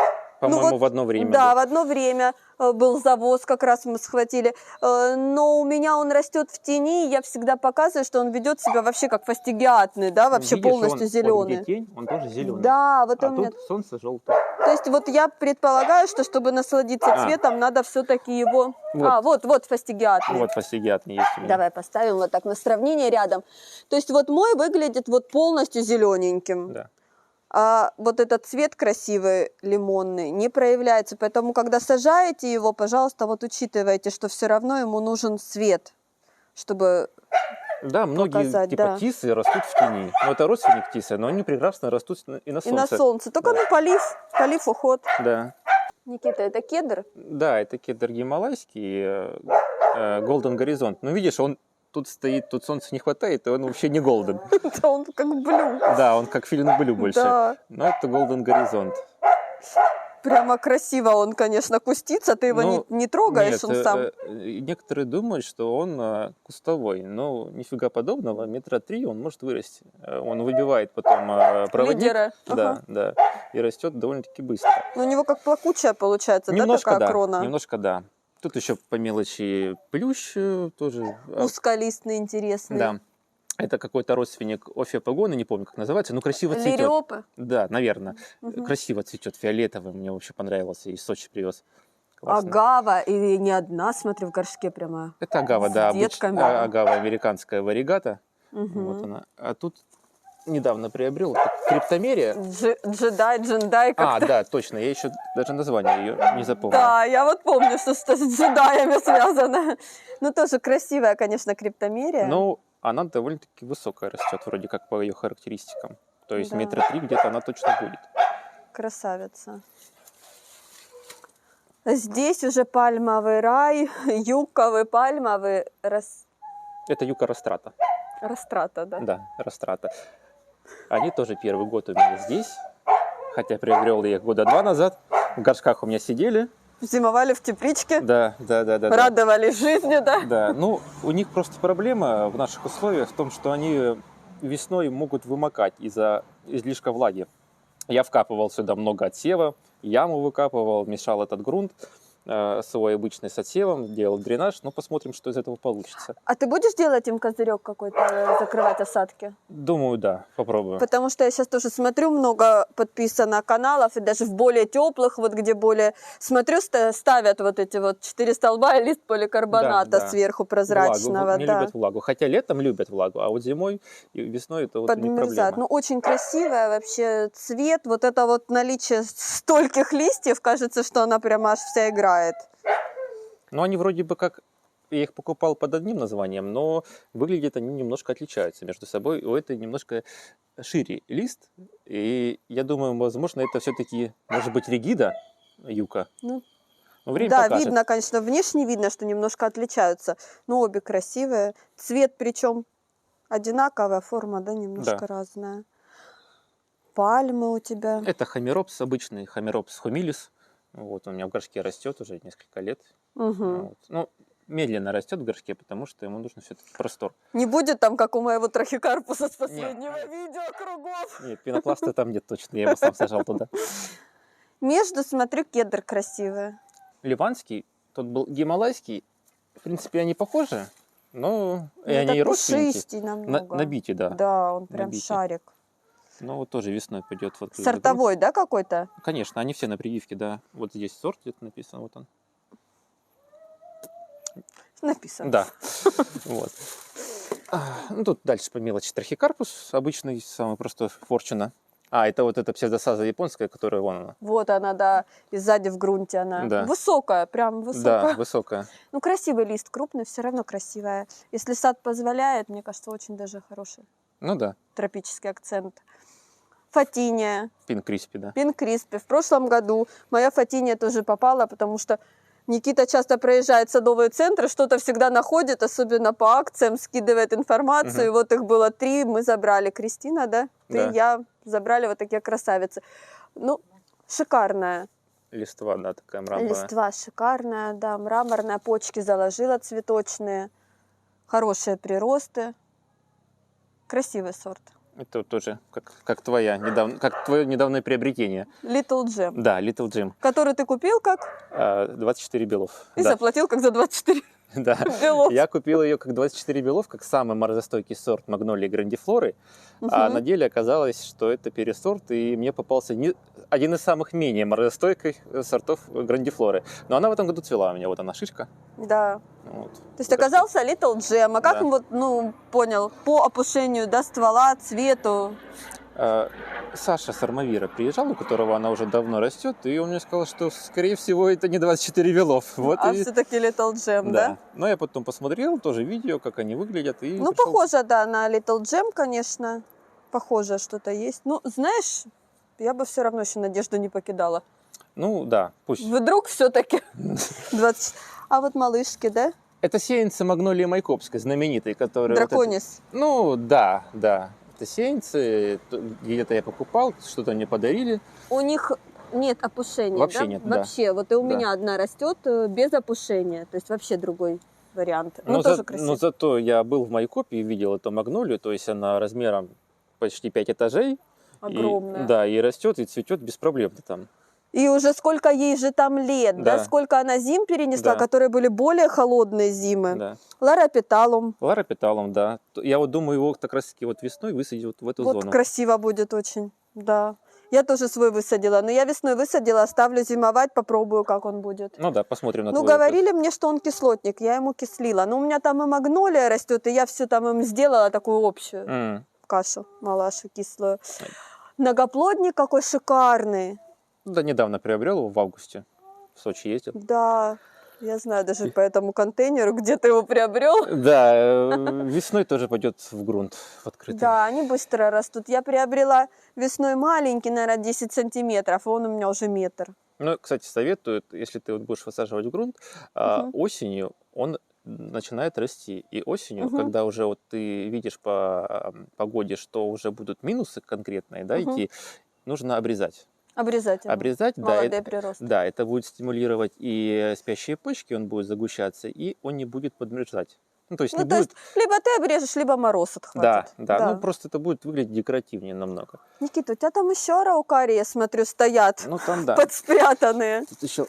По-моему, вот, в одно время. Да, в одно время был завоз, как раз мы схватили. Но у меня он растет в тени, и я всегда показываю, что он ведет себя вообще как фастигиатный, да, вообще Видишь, полностью вот где зеленый. тень, он тоже зеленый. Да, вот А у меня. тут солнце желтое. То есть вот я предполагаю, что чтобы насладиться цветом, надо все-таки его... Вот. Вот фастигиатный. Вот фастигиатный есть у меня. Давай поставим вот так на сравнение рядом. То есть вот мой выглядит вот полностью зелененьким. Да. А вот этот цвет красивый, лимонный, не проявляется. Поэтому, когда сажаете его, пожалуйста, вот учитывайте, что все равно ему нужен свет, чтобы... Да, многие показать, типа да. тисы растут в тени. Но это родственник тисы, но они прекрасно растут и на солнце. И на солнце. Только Да. полив, уход. Да. Никита, это кедр? Да, это кедр гималайский, Golden Горизонт. Но видишь, он тут стоит, тут солнца не хватает, и он вообще не Golden. Да он как блю. Да, он как фильм Блю больше. Да. Но это Golden Горизонт. Прямо красиво он, конечно, кустится, ты его не трогаешь, Нет, он сам. некоторые думают, что он кустовой, но нифига подобного, 3 метра он может вырасти. Он выбивает потом проводник. Лидера. Да, да, и растет довольно-таки быстро. Но у него как плакучая получается, Немножко, да, такая да, крона? немножко, да. Тут еще по мелочи плющ тоже. Узколистный, интересный. Да. Это какой-то родственник офиопогоны, не помню, как называется, но красиво цветет. Лириопы? Да, наверное. Угу. Красиво цветет, фиолетовый, мне вообще понравился, из Сочи привез. Классно. Агава, и не одна, смотри, в горшке прямо. Это агава, да, детками. агава американская варигата. Угу. Вот она. А тут недавно приобрел криптомерия. Джедай, как-то. Да, точно, я еще даже название ее не запомнил. Да, я вот помню, что с джедаями связано. Ну, тоже красивая, конечно, криптомерия. Ну, она довольно-таки высокая растет, вроде как по ее характеристикам. То есть Да. 3 метра где-то она точно будет. Красавица. Здесь уже пальмовый рай, юковый, пальмовый, Это юка растрата. растрата, да? Да, растрата. Они тоже первый год у меня здесь, хотя приобрел я их года 2 назад. В горшках у меня сидели. Зимовали в тепличке, Да. радовались жизни, да? Да, ну, у них просто проблема в наших условиях в том, что они весной могут вымокать из-за излишка влаги. Я вкапывал сюда много отсева, яму выкапывал, мешал этот грунт свой обычный с отсевом, делал дренаж, но посмотрим, что из этого получится. А ты будешь делать им козырек какой-то, закрывать осадки? Думаю, да, попробую. Потому что я сейчас тоже смотрю, много подписано каналов, и даже в более теплых, вот где более... Смотрю, ставят вот эти вот 4 столба и лист поликарбоната Да. сверху прозрачного. Влагу, не да. любят влагу. Хотя летом любят влагу, а вот зимой и весной это вот у них Подмерзает. проблема. Ну, очень красивая вообще цвет. Вот это вот наличие стольких листьев, кажется, что она прямо аж вся играет. Но они вроде бы как, я их покупал под одним названием, но выглядят они немножко отличаются между собой. У этой немножко шире лист, и я думаю, возможно, это все-таки, может быть, регида юка. Ну, Но время да, покажет. видно, конечно, внешне видно, что немножко отличаются. Но обе красивые. Цвет причем одинаковая, форма, да, немножко разная. Пальмы у тебя. Это хамеропс, обычный хамеропс хумилис. Вот, он у меня в горшке растет уже несколько лет. Угу. Вот. Ну, медленно растет в горшке, потому что ему нужно все-таки простор. Не будет там, как у моего трахикарпуса с последнего видео кругов. Нет, пенопласта там нет точно, я его сам сажал туда. Между, смотрю, кедр красивый. Ливанский, тот был гималайский. В принципе, они похожи, но и Ну, они и это родственники. пушистей намного. На бите, да. Да, он прям бите. шарик. Но вот тоже весной пойдет. Вот Сортовой, да, какой-то? Конечно, они все на прививке, да. Вот здесь сорт где-то написан, вот он. Написано. Да. Вот. Ну, тут дальше по мелочи трахикарпус, обычный, самый простой, форчуна. Это вот эта псевдосаза японская, которая вон она. Вот она, да, и сзади в грунте она. Да. Высокая, прям высокая. Да, высокая. Ну, красивый лист, крупный, все равно красивая. Если сад позволяет, мне кажется, очень даже хороший Ну да, тропический акцент. Фатиния, Пинк Криспи, да. Пинк Криспи. В прошлом году моя фатиния тоже попала, потому что Никита часто проезжает в садовые центры, что-то всегда находит, особенно по акциям, скидывает информацию. И вот их было 3, мы забрали. Кристина, да? Ты, Да. я забрали вот такие красавицы. Ну, шикарная. Листва, да, такая мраморная. Листва шикарная, да, мраморная, почки заложила цветочные, хорошие приросты. Красивый сорт. Это вот тоже как твое недавнее приобретение. Little Gem. Да, Little Jim. Который ты купил как? 24 белов. И Да. заплатил как за 24 Да. белов. Я купил ее как 24 белов, как самый морозостойкий сорт магнолии грандифлоры. А на деле оказалось, что это пересорт, и мне попался один из самых менее морозостойких сортов грандифлоры. Но она в этом году цвела у меня, вот она шишка. Да. Вот. То есть оказался Little Gem. А как Да. вот, ну, понял, по опушению, да, ствола, цвету? Саша с Армавира приезжал, у которого она уже давно растет, и он мне сказал, что, скорее всего, это не 24 белов. Вот А и... все-таки Little Gem, да? Но я потом посмотрел тоже видео, как они выглядят. И Ну, пришел- похоже, да, на Little Gem, конечно. Похоже, что-то есть. Ну, знаешь, я бы все равно еще надежду не покидала. Ну, да, пусть. Вдруг все-таки 20... А вот малышки, да? Это сеянцы магнолии майкопской, знаменитой, которые... Драконис. Ну, да. Это сеянцы, где-то я покупал, что-то мне подарили. У них нет опушения, Вообще да? нет, да. Вообще. Вот и у Да. меня одна растет без опушения. То есть вообще другой вариант. Ну, тоже красиво. Но зато я был в майкопе и видел эту магнолию, то есть она размером почти 5 этажей. Огромная. Да, и растет, и цветет без проблем там. И уже сколько ей же там лет, да? Да. Сколько она зим перенесла, Да. которые были более холодные зимы. Да. Лара Петалум. Лара Петалум, да. Я вот думаю, его как раз таки вот весной высадить вот в эту Вот зону. красиво будет очень, да. Я тоже свой высадила, но я весной высадила, оставлю зимовать, попробую, как он будет. Ну да, посмотрим на Ну, твой говорили мне, что он кислотник, я ему кислила. Но у меня там и магнолия растет, и я все там им сделала такую общую кашу, малашу кислую. Многоплодник какой шикарный. Да, недавно приобрел его в августе. В Сочи ездил. Да, я знаю даже по этому контейнеру, где ты его приобрел. Да, весной тоже пойдет в грунт, в открытый. Да, они быстро растут. Я приобрела весной маленький, наверное, 10 сантиметров, а он у меня уже метр. Ну, кстати, советуют, если ты вот будешь высаживать в грунт, осенью он начинает расти. И осенью, когда уже вот ты видишь по погоде, что уже будут минусы конкретные, да, идти, нужно обрезать. Обрезать его. Обрезать, да. Молодой прирост. Да, это будет стимулировать и спящие почки, он будет загущаться, и он не будет подмерзать. Ну, то есть Ну, не то будет... есть, либо ты обрежешь, либо мороз отхватит. Да. Ну, просто это будет выглядеть декоративнее намного. Никита, у тебя там еще араукарии, я смотрю, стоят, Ну, там, да. подспрятанные. Тут еще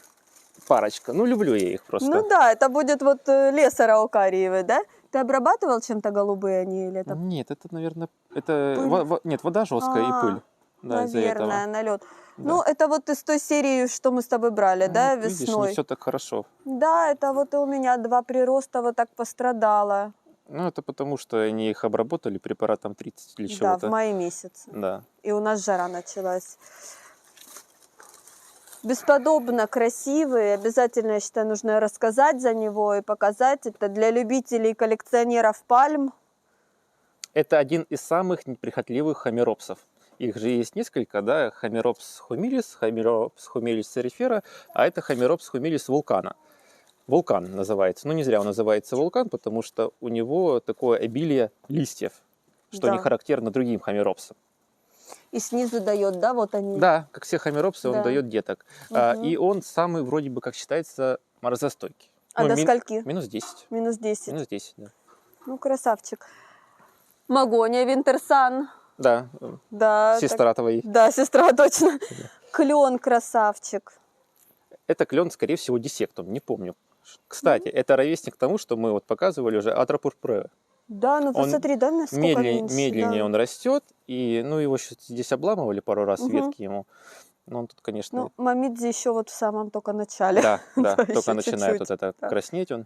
парочка. Ну, люблю я их просто. Ну да, это будет вот лес араукариевый, да? Ты обрабатывал чем-то голубые они или это? Нет, это, наверное, это... Пыль? Нет, вода жесткая и пыль. Да, из-за этого. Наверное, налет. Да. Ну, это вот из той серии, что мы с тобой брали, да, Видишь, не весной. все так хорошо. Да, это вот и у меня 2 прироста вот так пострадало. Ну, это потому, что они их обработали препаратом 30 или Да, чего-то. в мае месяце. Да. И у нас жара началась. Бесподобно красивый. Обязательно, я считаю, нужно рассказать за него и показать. Это для любителей коллекционеров пальм. Это один из самых неприхотливых хомеропсов. Их же есть несколько, да, хомеропс хумилис, хомеропс хумилис церифера, а это хомеропс хумилис вулкана. Вулкан называется. Ну, не зря он называется вулкан, потому что у него такое обилие листьев, что Да. не характерно другим хомеропсам. И снизу дает, да, вот они. Да, как все хомеропсы, он Да. дает деток. И он самый, вроде бы, как считается, морозостойкий. А Ну, до скольки? Минус 10. Минус 10. Минус 10, да. Ну, красавчик. Магония Винтерсан. Да, Да, сестра твоей. Да, сестра, точно. Клен красавчик. Это клен, скорее всего, дисектум, не помню. Кстати, это ровесник тому, что мы вот показывали уже, Атра пурпурея. Да, ну Он посмотри, да, насколько меньше. медленнее да. он растет, и, ну, его здесь обламывали пару раз, ветки ему. Но он тут, конечно... Ну, Мамидзи еще вот в самом только начале. Да, Да, только ещё начинает чуть-чуть. вот это Да. краснеть он.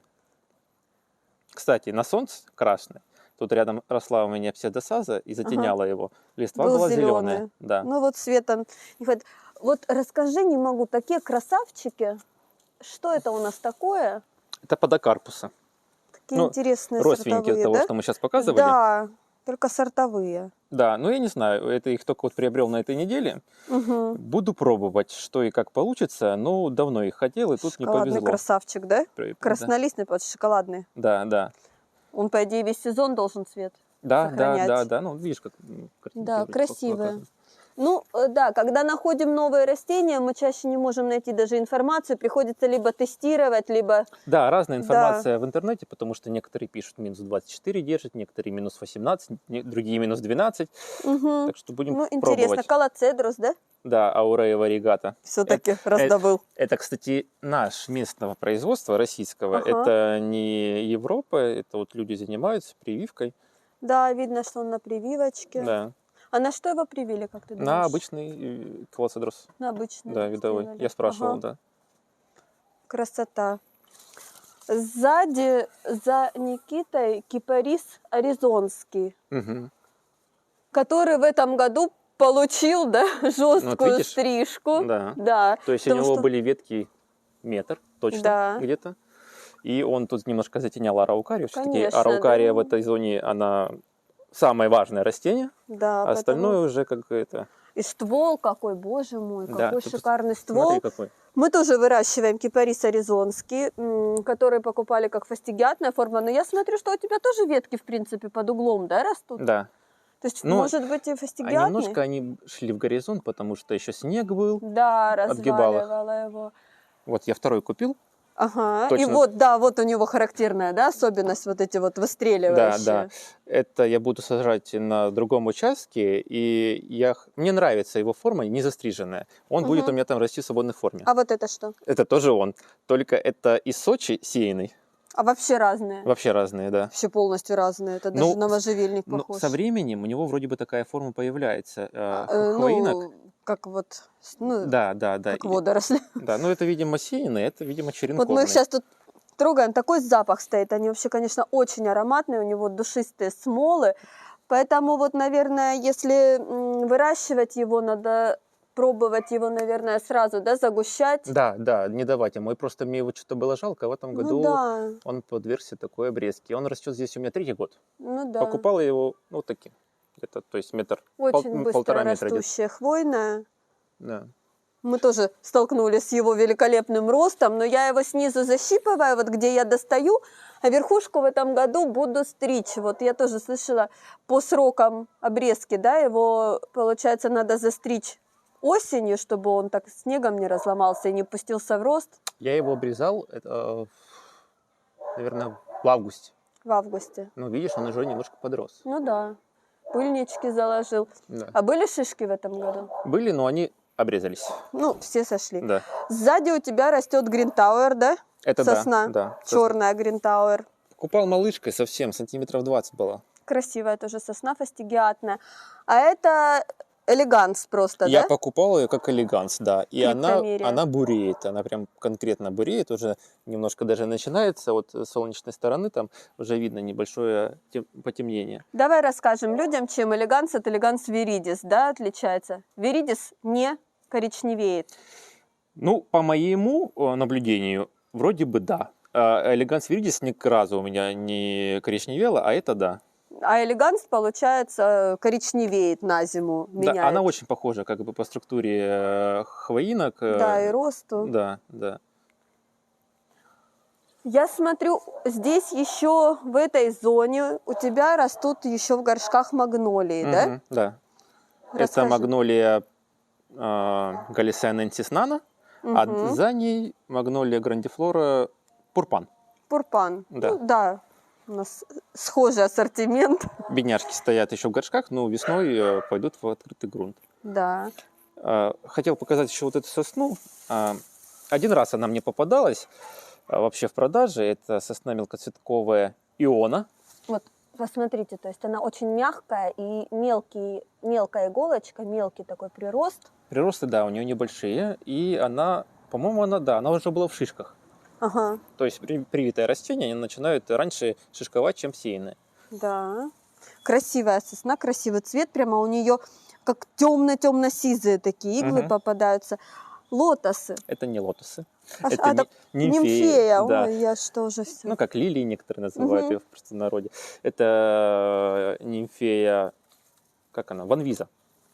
Кстати, на солнце красный. Тут рядом росла у меня псевдосаза и затеняла его. Листва Был была зелёный. зеленая. Да. Ну вот света не хватит. Вот расскажи, не могу, такие красавчики. Что это у нас такое? Это подокарпуса. Такие Ну, интересные Родственники сортовые, того, да? что мы сейчас показывали. Да, только сортовые. Да, ну я не знаю, это их только вот приобрел на этой неделе. Угу. Буду пробовать, что и как получится. Ну, давно их хотел, и тут не Шоколадный повезло. красавчик, да? Да. Краснолистный, потому что шоколадный. Да. Он, по идее, весь сезон должен цвет Да, сохранять. да. Ну, видишь, как картинки Да, вроде красивые. показаны. Ну, да, когда находим новые растения, мы чаще не можем найти даже информацию, приходится либо тестировать, либо... Да, разная Да. информация в интернете, потому что некоторые пишут минус 24 держит, некоторые минус 18, другие минус 12. Мгм. Так что будем Ну, интересно, пробовать. колоцедрус, да? Да, аурея варигата. Все-таки раздобыл. Это, кстати, наш местного производства, российского. Ага. Это не Европа, это вот люди занимаются прививкой. Да, видно, что он на прививочке. Да, А на что его привили, как ты думаешь? на обычный колоцедрус. На обычный. Да, видовой. сделали. Я спрашивал, Ага. да. Красота. Сзади за Никитой кипарис аризонский, Мгм. который в этом году получил, да, жесткую видишь? стрижку. Да. Да. То есть у потому него что- были ветки метр, точно, Да. где-то. И он тут немножко затенял араукарию. Все-таки Конечно, араукария да. в этой зоне, она самое важное растение, Да, а поэтому- остальное уже как это... И ствол какой, боже мой, Да, какой ты шикарный ствол. Смотри, какой. Мы тоже выращиваем кипарис аризонский, который покупали как фастигиатная форма. Но я смотрю, что у тебя тоже ветки, в принципе, под углом, да, растут? Да. То есть, Ну, может быть, и А фастигиатный? немножко они шли в горизонт, потому что еще снег был. Да, отгибал их. разваливала его. Вот я второй купил. Ага, и Точно. вот, да, вот у него характерная, да, особенность, вот эти вот Да, выстреливающие. да. Это я буду сажать на другом участке, и мне нравится его форма, не застриженная. Он будет Мгм. у меня там расти в свободной форме. А вот это что? Это тоже он. Только это из Сочи сеянный. А вообще разные? Вообще разные, да. Вообще полностью разные, это даже Ну, на можжевельник Но похож. со временем у него вроде бы такая форма появляется. Ну, как вот, ну, Да. как водоросли. Да, ну это, видимо, сеянный, это, видимо, Вот черенковый. мы их сейчас тут трогаем, такой запах стоит. Они вообще, конечно, очень ароматные, у него душистые смолы. Поэтому вот, наверное, если выращивать его, надо пробовать его, наверное, сразу, да, загущать. Да, не давать ему. И просто мне его что-то было жалко, а в этом году Ну да, он подвергся такой обрезке. Он растет здесь у меня 3-й год. ну да. Покупал я его, ну, таким, где-то, то есть метр, Очень быстро полтора метра где-то. растущая хвойная. Да. Мы тоже столкнулись с его великолепным ростом, но я его снизу защипываю, вот где я достаю, а верхушку в этом году буду стричь. Вот я тоже слышала по срокам обрезки, да, его, получается, надо застричь осенью, чтобы он так снегом не разломался и не пустился в рост Я его обрезал, наверное, в августе. в августе. Ну, видишь, он уже немножко подрос. Ну да, пыльнички заложил. Да. А были шишки в этом году? Были, но они обрезались. Ну, все сошли. Да. Сзади у тебя растет гринтауэр, да? Это да, Сосна. да. Черная гринтауэр. Купал малышкой совсем, сантиметров 20 была. Красивая тоже сосна фастигиатная. А это элеганс просто, Я да? покупал ее как элеганс, да. И Криптомерия. она буреет, она прям конкретно буреет, уже немножко даже начинается от солнечной стороны, там уже видно небольшое потемнение. Давай расскажем людям, чем элеганс от элеганс виридис, да, отличается. Виридис не коричневеет. Ну, по моему наблюдению, вроде бы да. Элеганс виридис ни разу у меня не коричневела, а это да. А элеганс, получается, коричневеет на зиму, меняет. Да, она очень похожа как бы по структуре хвоинок. Да, и росту. Да. Я смотрю, здесь еще в этой зоне у тебя растут еще в горшках магнолии, да? Мгм, да. Это Расскажи. магнолия галисианенсис нано, а Мгм. за ней магнолия грандифлора пурпан. Пурпан. Да. Ну, да, у нас схожий ассортимент. Бедняжки стоят еще в горшках, но весной пойдут в открытый грунт. Да. Хотел показать еще вот эту сосну. Один раз она мне попадалась вообще в продаже. Это сосна мелкоцветковая Иона. Вот, посмотрите, то есть она очень мягкая и мелкая иголочка, мелкий такой прирост. Приросты, да, у нее небольшие. И она, по-моему, она уже была в шишках. Ага, То есть привитое растение, они начинают раньше шишковать, чем сеянные. да. Красивая сосна, красивый цвет. Прямо у нее как темно-темно-сизые такие иглы Мгм. попадаются. Лотосы. Это не лотосы. А Это так нимфеи. нимфея. Да. Ой, я что уже все. Ну, как лилии некоторые называют Мгм. ее в простонародье. Это нимфея, как она, ванвиза.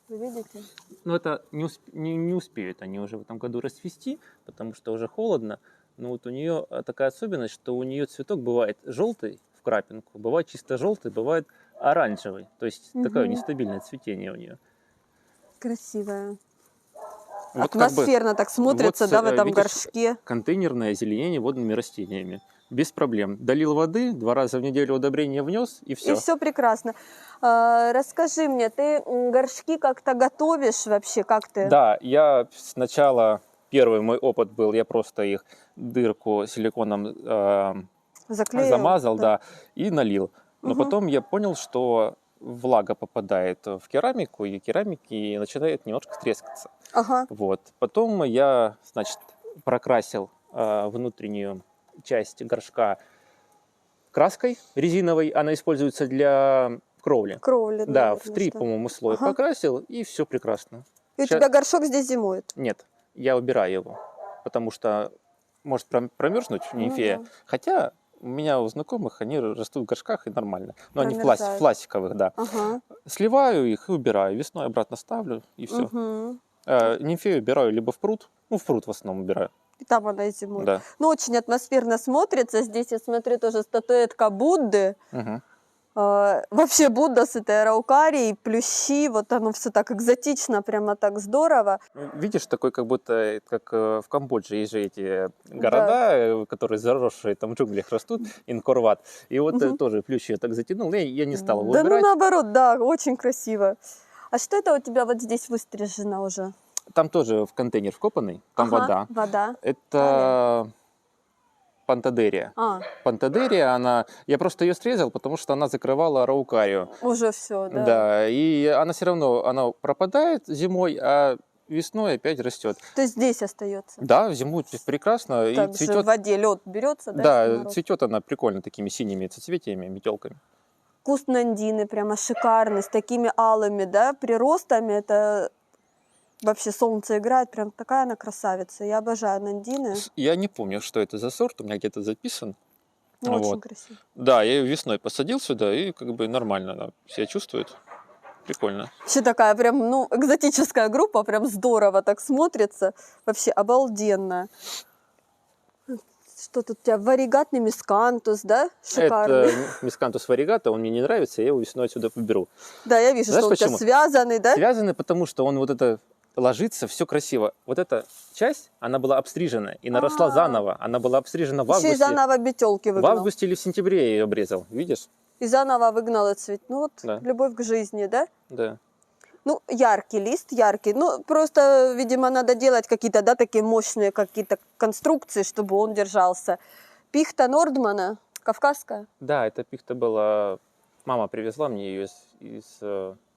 Вы видите? Но это не успеют они уже в этом году расцвести, потому что уже холодно. Но вот у нее такая особенность, что у нее цветок бывает желтый в крапинку, бывает чисто желтый, бывает оранжевый. То есть такое Мгм. нестабильное цветение у нее. Красивая. Вот как бы Атмосферно так смотрится, вот, да, в этом видишь, горшке. контейнерное озеленение водными растениями. Без проблем. Долил воды, 2 раза в неделю удобрения внес, и И все. все прекрасно. Расскажи мне, ты горшки как-то готовишь вообще? Как ты? Да, я сначала, первый мой опыт был, я просто их дырку силиконом Заклеил? замазал, да, и налил. Но Мгм. потом я понял, что влага попадает в керамику, и керамики начинает немножко трескаться. Ага. Вот. Потом я, значит, прокрасил внутреннюю часть горшка краской резиновой. Она используется для кровли. Кровли, Да, в наверное, 3, что. по-моему, слоя Ага. покрасил, и все прекрасно. И у Ща- тебя горшок здесь зимует? Нет, я убираю его, потому что может промерзнуть нимфея. Ну да. Хотя у меня у знакомых они растут в горшках и нормально. Но они Промерзают. пластиковых, да. Ага. Сливаю их и убираю. Весной обратно ставлю, и все. Мгм. Нимфею убираю либо в пруд, ну, в пруд в основном убираю. И там она и зимует. Да. Ну, очень атмосферно смотрится. Здесь я смотрю тоже статуэтка Будды. Мгм. Вообще Будда с этой араукарией, плющи, вот оно все так экзотично, прямо так здорово. Ну, видишь, такой как будто, как в Камбодже есть же эти города, которые заросшие там в джунглях растут, Инкорват. И вот Мгм. тоже плющ я так затянул, я не стал его Да ну убирать. наоборот, да, очень красиво. А что это у тебя вот здесь выстрижено уже? Там тоже в контейнер вкопанный, там Ага, вода. вода. Это пантадерия. А, Пантадерия, я просто ее срезал, потому что она закрывала араукарию. уже все, да. Да, и она все равно, она пропадает зимой, а весной опять растет. То есть здесь остается. Да, зимует прекрасно и Так же в цветет. воде лед берется, да? Да, если мороз? цветет она прикольно такими синими соцветиями, метелками. Куст нандины прямо шикарный, с такими алыми, да, приростами. Это вообще солнце играет, прям такая она красавица. Я обожаю нандины. Я не помню, что это за сорт, у меня где-то записан. Ну, очень Вот. красиво. Да, я ее весной посадил сюда, и как бы нормально она себя чувствует. Прикольно. Вообще такая прям, ну, экзотическая группа, прям здорово так смотрится. Вообще обалденно. Что тут у тебя? Варигатный мискантус, да? Шикарный. Это мискантус варигата, он мне не нравится, я его весной отсюда поберу. Да, я вижу, Знаешь что у тебя почему? связанный, да? Связаны, потому что он вот это ложится, все красиво. Вот эта часть, она была обстрижена и наросла А. заново. Она была обстрижена в Еще и августе. заново бетелки В выгнал. августе или в сентябре я ее обрезал, видишь? И заново выгнал и цвет. Ну вот, Да. любовь к жизни, да? Да. Ну, яркий лист, яркий. Ну, просто, видимо, надо делать какие-то, да, такие мощные какие-то конструкции, чтобы он держался. Пихта Нордмана, кавказская. Да, эта пихта была... Мама привезла мне ее из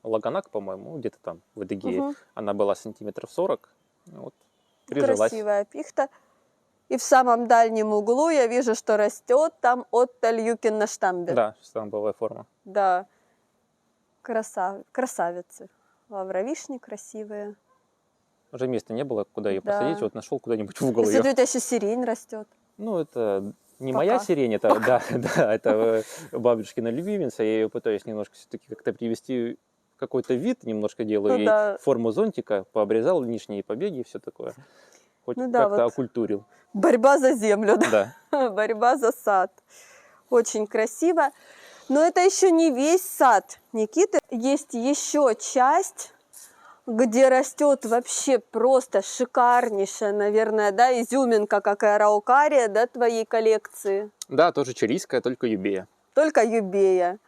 Лаганак, по-моему, где-то там, в Адыгее. Мгм. Она была сантиметров 40. Вот, прижилась. Красивая пихта. И в самом дальнем углу я вижу, что растет там Отталь Юкин на штамбе. Да, штамбовая форма. Да. Красавицы. Лавровишни красивые. Уже места не было, куда ее Да. посадить. Вот нашел куда-нибудь в угол Кстати, ее. у тебя еще сирень растет. Ну, это не Пока. моя сирень, это, да, да, это бабушкина любимица. Я ее пытаюсь немножко все-таки как-то привести в какой-то вид, немножко делаю Ну ей да. форму зонтика, пообрезал лишние побеги и все такое. Хоть Ну да, как-то вот. окультурил. Борьба за землю, да. Да. Борьба за сад. Очень красиво. Но это еще не весь сад, Никита. Есть еще часть, где растет вообще просто шикарнейшая, наверное, да, изюминка, как и араукария, да, твоей коллекции. Да, тоже чилийская, только юбея. Только юбея.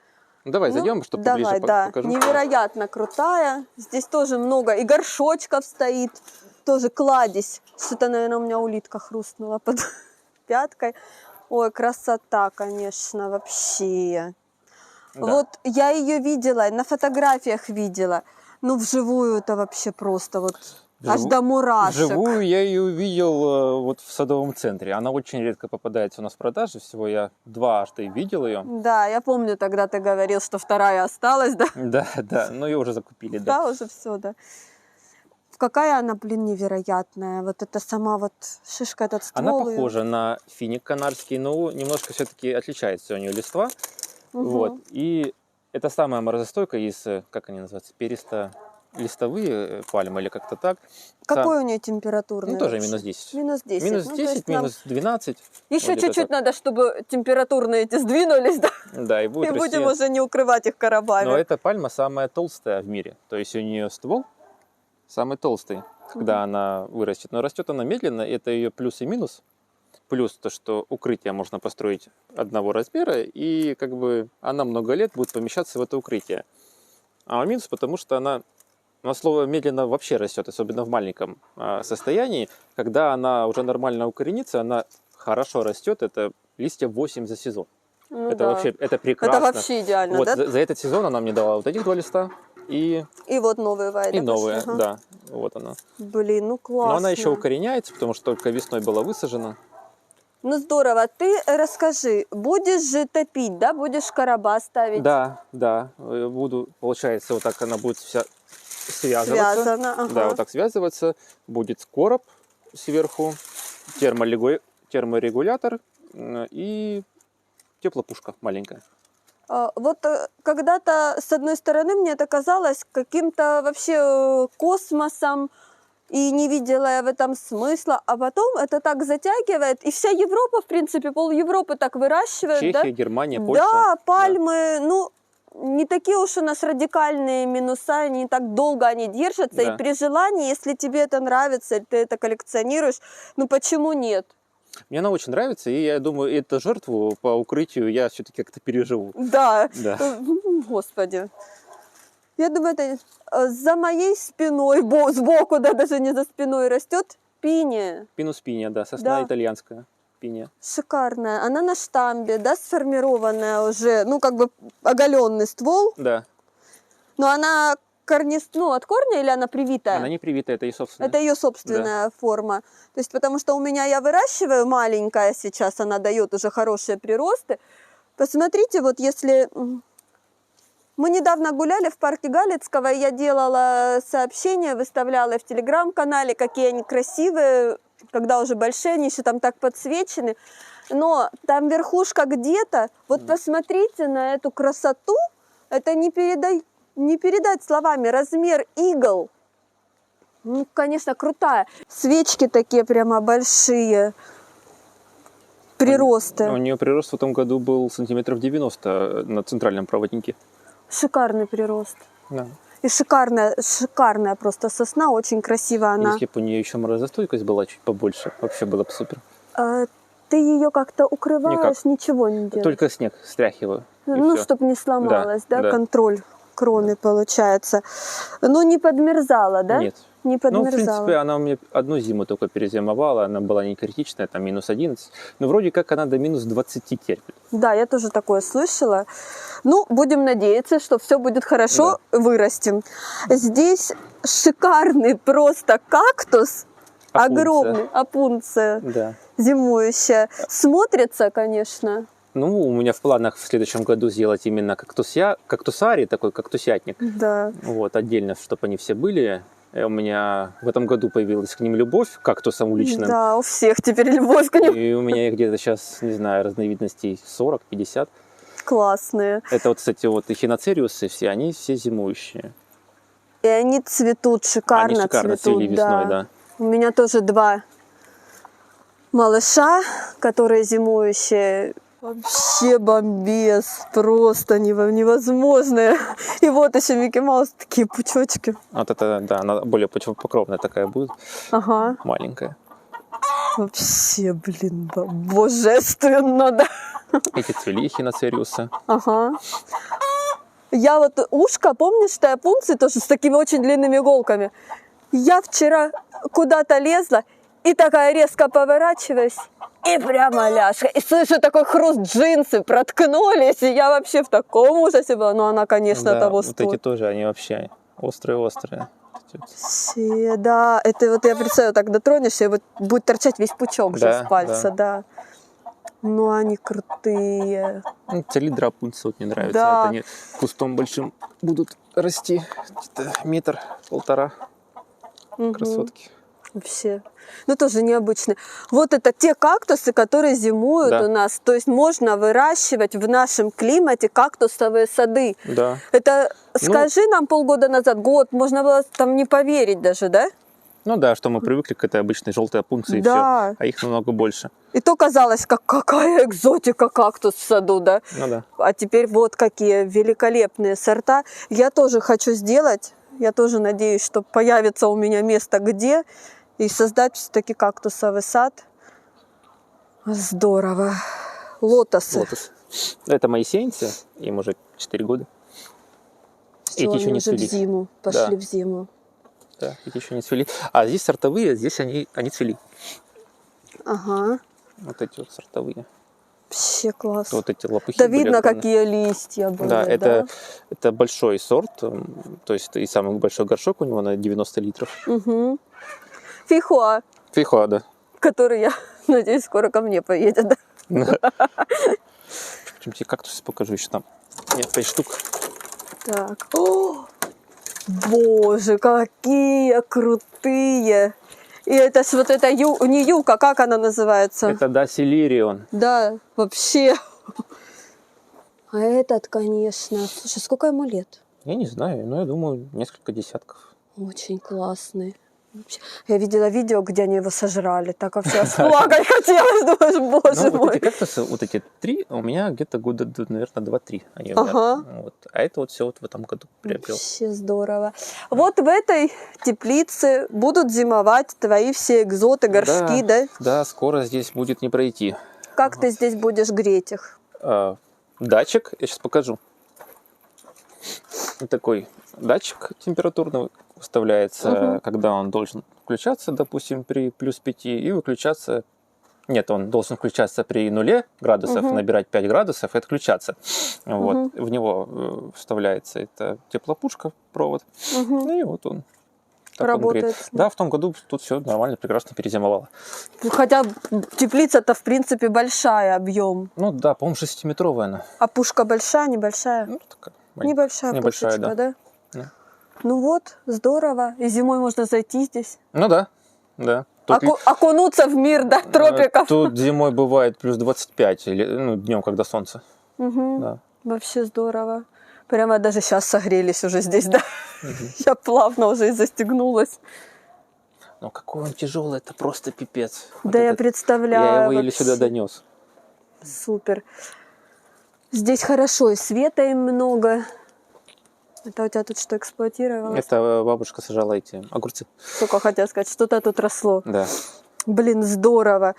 Ну, давай Ну, зайдем, чтобы давай, поближе да. покажу. Невероятно крутая. Здесь тоже много. И горшочков стоит. Тоже кладезь. Что-то, наверное, у меня улитка хрустнула под пяткой. Ой, красота, конечно, вообще. Да. Вот я ее видела, на фотографиях видела. Ну, вживую это вообще просто вот аж до мурашек. Вживую я ее увидел вот в садовом центре. Она очень редко попадается у нас в продаже. Всего я дважды видел ее. Да, я помню, тогда ты говорил, что вторая осталась, да? Да, да, но ее уже закупили, да. Да, уже все, да. Какая она, блин, невероятная. Вот это сама вот шишка, этот ствол. Она её. похожа на финик канарский, но немножко все-таки отличается у нее листва. Мгм. Вот. И это самая морозостойкая из, как они называются, перисто-листовые пальмы или как-то так. Какой у нее температурный? Ну, тоже вообще? минус 10. Минус 10. Минус Ну, то 10, есть нам минус 12. Еще вот где-то чуть-чуть так. надо, чтобы температурные эти сдвинулись, да? Да, и И будет расти. будем уже не укрывать их коробами. Но эта пальма самая толстая в мире. То есть у нее ствол самый толстый, когда она вырастет. Но растет она медленно, это ее плюс и минус. Плюс то, что укрытие можно построить одного размера, и как бы она много лет будет помещаться в это укрытие. А минус, потому что она, ну, слово медленно вообще растет, особенно в маленьком состоянии. Когда она уже нормально укоренится, она хорошо растет, это листья 8 за сезон. Ну это да. вообще, это прекрасно. Это вообще идеально, Вот да? за этот сезон она мне дала вот этих 2 листа и И вот новые Вайда новые, пошли, ага. да, вот она. Блин, ну классно. Но она еще укореняется, потому что только весной была высажена. Ну здорово. Ты расскажи, будешь же топить, да? Будешь короба ставить? Да, буду, получается, вот так она будет вся связываться. Связано, ага. Да, вот так связываться. Будет короб сверху, терморегулятор и теплопушка маленькая. Вот когда-то, с одной стороны, мне это казалось каким-то вообще космосом, и не видела я в этом смысла, а потом это так затягивает, и вся Европа, в принципе, пол Европы так выращивает, Чехия, да? Германия, Польша. Да, пальмы, ну, не такие уж у нас радикальные минуса, не так долго они держатся, Да. и при желании, если тебе это нравится, и ты это коллекционируешь, ну почему нет? Мне она очень нравится, и я думаю, эту жертву по укрытию я все-таки как-то переживу. Да, Да. Господи. Я думаю, это за моей спиной, сбоку, да, даже не за спиной, растет пиния. Пинус пиния, да, сосна Да. итальянская пиния. Шикарная. Она на штамбе, да, сформированная уже, ну, как бы оголенный ствол. Да, Но она ну, от корня или она привитая? она не привита, это и собственно. Это ее собственная форма. То есть, потому что у меня я выращиваю маленькая сейчас, она дает уже хорошие приросты. Посмотрите, вот если... Мы недавно гуляли в парке Галицкого, и я делала сообщения, выставляла в телеграм-канале, какие они красивые, когда уже большие, они еще там так подсвечены. Но там верхушка где-то, вот посмотрите на эту красоту, это не передать словами, размер игл. Ну, конечно, крутая. Свечки такие прямо большие, приросты. У нее прирост в этом году был сантиметров 90 на центральном проводнике. Шикарный прирост. Да. И шикарная просто сосна, очень красивая она. Если бы у нее еще морозостойкость была чуть побольше, вообще было бы супер. Ты ее как-то укрываешь, Никак. ничего не делаешь? Только снег стряхиваю. и Ну, всё. чтобы не сломалась, да, да. контроль кроны получается. Ну, не подмерзала, да? Нет. Не Ну, в подмерзала. принципе, она у меня одну зиму только перезимовала, она была не критичная, там минус 11. Но вроде как она до минус 20 терпит. Да, я тоже такое слышала. Ну, будем надеяться, что все будет хорошо, вырастем. Здесь шикарный просто кактус, Опунция. огромный, опунция, Да. зимующая. Смотрится, конечно. Ну, у меня в планах в следующем году сделать именно кактусарий, такой кактусятник. Да. Вот, отдельно, чтобы они все были. У меня в этом году появилась к ним любовь, к кактусам уличным. Да, у всех теперь любовь к ним. И у меня их где-то сейчас, не знаю, разновидностей 40-50. Классные. Это вот, кстати, вот эхиноцериусы все, они все зимующие. И они цветут, шикарно, Они шикарно цветут. цвели весной, да. У меня тоже 2 малыша, которые зимующие. Вообще бомбез, просто невозможно. И вот еще Микки Маус, такие пучочки. Вот это, да, она более покровная такая будет, Ага. маленькая. Вообще, блин, божественно, да. Эти цвели эхиноцериусы. Ага. Я вот ушко, помнишь, что японцы тоже с такими очень длинными иголками. Я вчера куда-то лезла и такая резко поворачиваюсь, и прямо ляжка. И слышу такой хруст, джинсы проткнулись, и я вообще в таком ужасе была. Но она, конечно, Да, того вот стоит. эти тоже, они вообще острые-острые. Все, да, это вот я представляю, так дотронешься, и вот будет торчать весь пучок же Да, с пальца, да. Ну, они крутые. Ну, цилиндра опунция вот мне нравится. Да. Вот они кустом большим будут расти. Где-то 1-1,5 Мгм. красотки. Вообще. Ну, тоже необычные. Вот это те кактусы, которые зимуют Да. у нас. То есть можно выращивать в нашем климате кактусовые сады. Да. Это, скажи нам полгода назад, год, можно было там не поверить даже, да? Ну да, что мы привыкли к этой обычной желтой опунции и Да. все. А их намного больше. И то казалось, какая экзотика кактус в саду, да? Ну да. А теперь вот какие великолепные сорта. Я тоже хочу сделать. Я тоже надеюсь, что появится у меня место где и создать все-таки кактусовый сад. Здорово. Лотосы. Лотос. Это мои сеянцы, им уже 4 года. Всё, Эти еще они не уже в цвели. зиму. Пошли Да. в зиму. Да, эти еще не цвели. А здесь сортовые, здесь они цвели. Ага. Вот эти вот сортовые. Вообще класс. Вот эти лопухи. Да были видно, огромные. какие листья были. Да, Да, это большой сорт, то есть и самый большой горшок у него на 90 литров. Угу. Фихуа, Фейхоа, да. который, я надеюсь, скоро ко мне поедет. Да? Причем тебе кактусы покажу еще там. Нет, 5 штук. Так. О, боже, какие крутые. И это ж вот эта не юка, как она называется? Это, да, селирион. Да, вообще. А этот, конечно. Слушай, сколько ему лет? Я не знаю, но я думаю, несколько десятков. Очень классный. Вообще. Я видела видео, где они его сожрали. Так вообще плакать хотелось. Думаешь, боже Ну, вот мой. эти кактусы, вот эти 3, у меня где-то года, наверное, 2-3 они у меня. Ага. Вот. А это вот все вот в этом году приобрел. Вообще здорово. Вот в этой теплице будут зимовать твои все экзоты, горшки, да? Да, скоро здесь будет не пройти. Как ты здесь будешь греть их? Датчик, я сейчас покажу. Вот такой датчик температурный выставляется, когда он должен включаться, допустим, при плюс 5 и выключаться. Нет, он должен включаться при 0 градусов, набирать 5 градусов и отключаться. Вот. В него вставляется эта теплопушка, провод. И вот он. Так Работает. он греет. Да, в том году тут все нормально, прекрасно перезимовало. Ну, хотя теплица-то, в принципе, большая объем. Ну да, по-моему, 6-метровая она. А пушка большая, небольшая? Ну, такая Небольшая небольшая, пушечка, да. да? Ну вот, здорово. И зимой можно зайти здесь. Ну да, да. Тут, Окунуться в мир, да, тропиков. тут зимой бывает плюс 25, ну, днем, когда солнце. Да. Вообще здорово. Прямо даже сейчас согрелись уже здесь, да? Я плавно уже и застегнулась. Но какой он тяжелый, это просто пипец. Вот Да, я этот- представляю. Я его еле вообще. сюда донес. Супер. Здесь хорошо, и света им много. Это у тебя тут что, эксплуатировалось? Это бабушка сажала эти огурцы. Только хотела сказать, что-то тут росло. Да. Блин, здорово.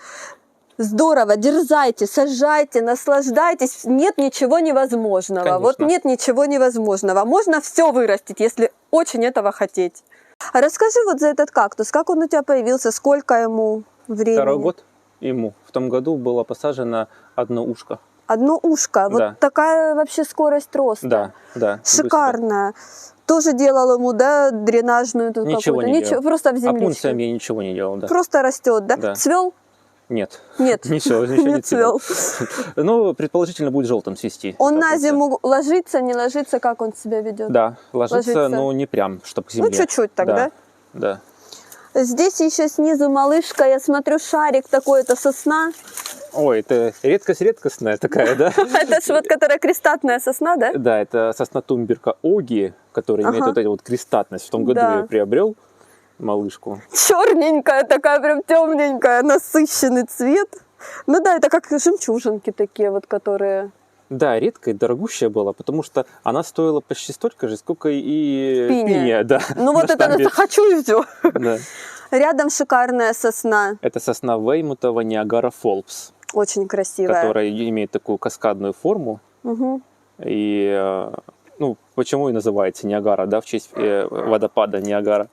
Здорово, дерзайте, сажайте, наслаждайтесь. Нет ничего невозможного. Конечно. Вот нет ничего невозможного. Можно все вырастить, если очень этого хотеть. А расскажи вот за этот кактус, как он у тебя появился, сколько ему времени? 2-й год ему. В том году было посажено одно ушко. Одно ушко. Вот Да. такая вообще скорость роста. Да, да. быстро. Шикарно. Тоже делал ему, да, дренажную тут Ничего какую-то? не делал. Просто в земличке. Опунциям я ничего не делал, да. Просто растет, да? Да. Цвел? Нет. Нет. Ничего Не не цвел. Ну, предположительно, будет желтым цвести. Он эта на опунция. зиму ложится, не ложится, как он себя ведет? Да, ложится, Ложится. но не прям, чтобы к земле. Ну, чуть-чуть так, да? Да. Здесь еще снизу малышка, я смотрю, шарик такой, это сосна. Ой, это редкость-редкостная такая, да? Это ж вот, которая крестатная сосна, да? Да, это сосна Тумберка Оги, которая имеет вот эту вот крестатность. В том году Да. я приобрел малышку. Черненькая такая, прям темненькая, насыщенный цвет. Ну да, это как жемчужинки такие вот, которые... Да, редкая и дорогущая была, потому что она стоила почти столько же, сколько и Пиния. пиния, да. Ну вот на это штамбе. хочу и все. Да. Рядом шикарная сосна, Это сосна Веймутова Ниагара Фолпс, очень красивая. которая имеет такую каскадную форму. Мгм. И, ну, почему и называется Ниагара, да, в честь водопада Ниагара.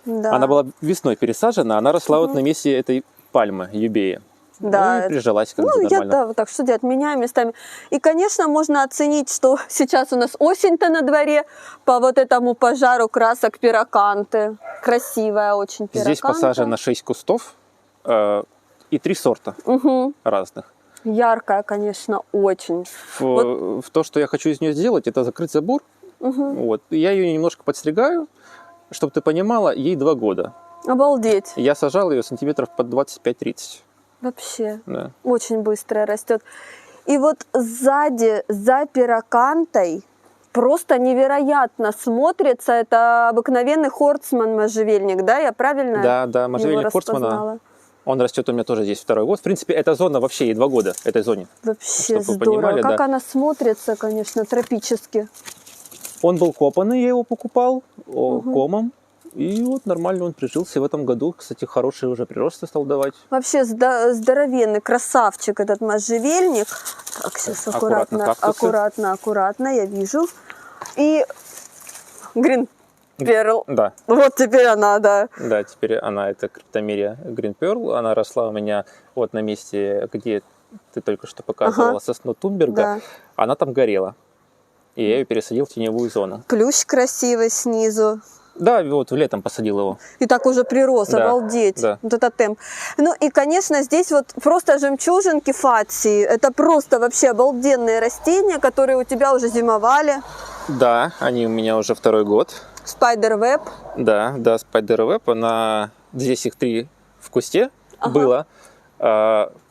Да. Она была весной пересажена, она росла вот на месте этой пальмы, юбея. Да, Ну, и прижилась как бы Ну, я, нормально. да, вот так что делать, меняю местами. И, конечно, можно оценить, что сейчас у нас осень-то на дворе, по вот этому пожару красок пироканты. Красивая очень пироканта. Здесь посажено 6 кустов и 3 сорта Угу. разных. Яркая, конечно, очень. В то, что я хочу из нее сделать, это закрыть забор. Вот. И я ее немножко подстригаю, чтобы ты понимала, ей 2 года. Обалдеть. Я сажал ее сантиметров под 25-30. Вообще. Да. Очень быстро растет. И вот сзади, за пирокантой, просто невероятно смотрится. Это обыкновенный Хорцман можжевельник, да? Я правильно Да, его можжевельник Хорцмана. распознала? Он растет у меня тоже здесь 2-й год. В принципе, эта зона вообще ей 2 года, этой зоне. Вообще Чтоб вы здорово. понимали, Как да. она смотрится, конечно, тропически. Он был копанный, я его покупал комом. И вот нормально он прижился. И в этом году, кстати, хорошие уже приросты стал давать. Вообще здоровенный красавчик этот можжевельник. Так, сейчас Аккуратно, аккуратно, кактусы. аккуратно, я вижу. И Green Pearl. Да, Вот теперь она, да. да, теперь она, это Cryptomeria Green Pearl. Она росла у меня вот на месте, где ты только что показывала сосну Тунберга. Да. Она там горела. И я ее пересадил в теневую зону. Плющ красивый снизу. Да, вот летом посадил его. И так уже прирос, Да, обалдеть. да. Вот это темп. Ну и, конечно, здесь вот просто жемчужинки фации. Это просто вообще обалденные растения, которые у тебя уже зимовали. Да, они у меня уже второй год. Spiderweb. Да, Spiderweb. Она, здесь их 3 в кусте было.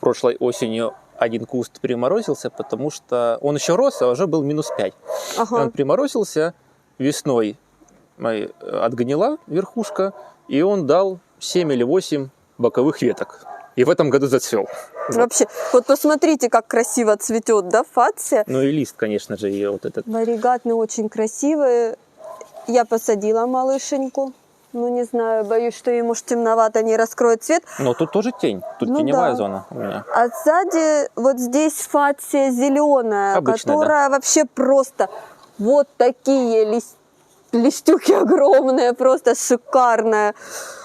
Прошлой осенью один куст приморозился, потому что он еще рос, а уже был -5. Ага. Он приморозился, весной отгнила верхушка, и он дал 7 или 8 боковых веток. И в этом году зацвел. Вообще, вот посмотрите, как красиво цветет, да, фация. Ну и лист, конечно же, ее вот этот. Варигатный очень красивый. Я посадила малышеньку. Ну, не знаю, боюсь, что ей, может, темновато, не раскроет цвет. Но тут тоже тень. Тут Ну теневая да. зона у меня. А сзади вот здесь фация зеленая, Обычная, которая вообще просто вот такие листюки огромные, просто шикарная.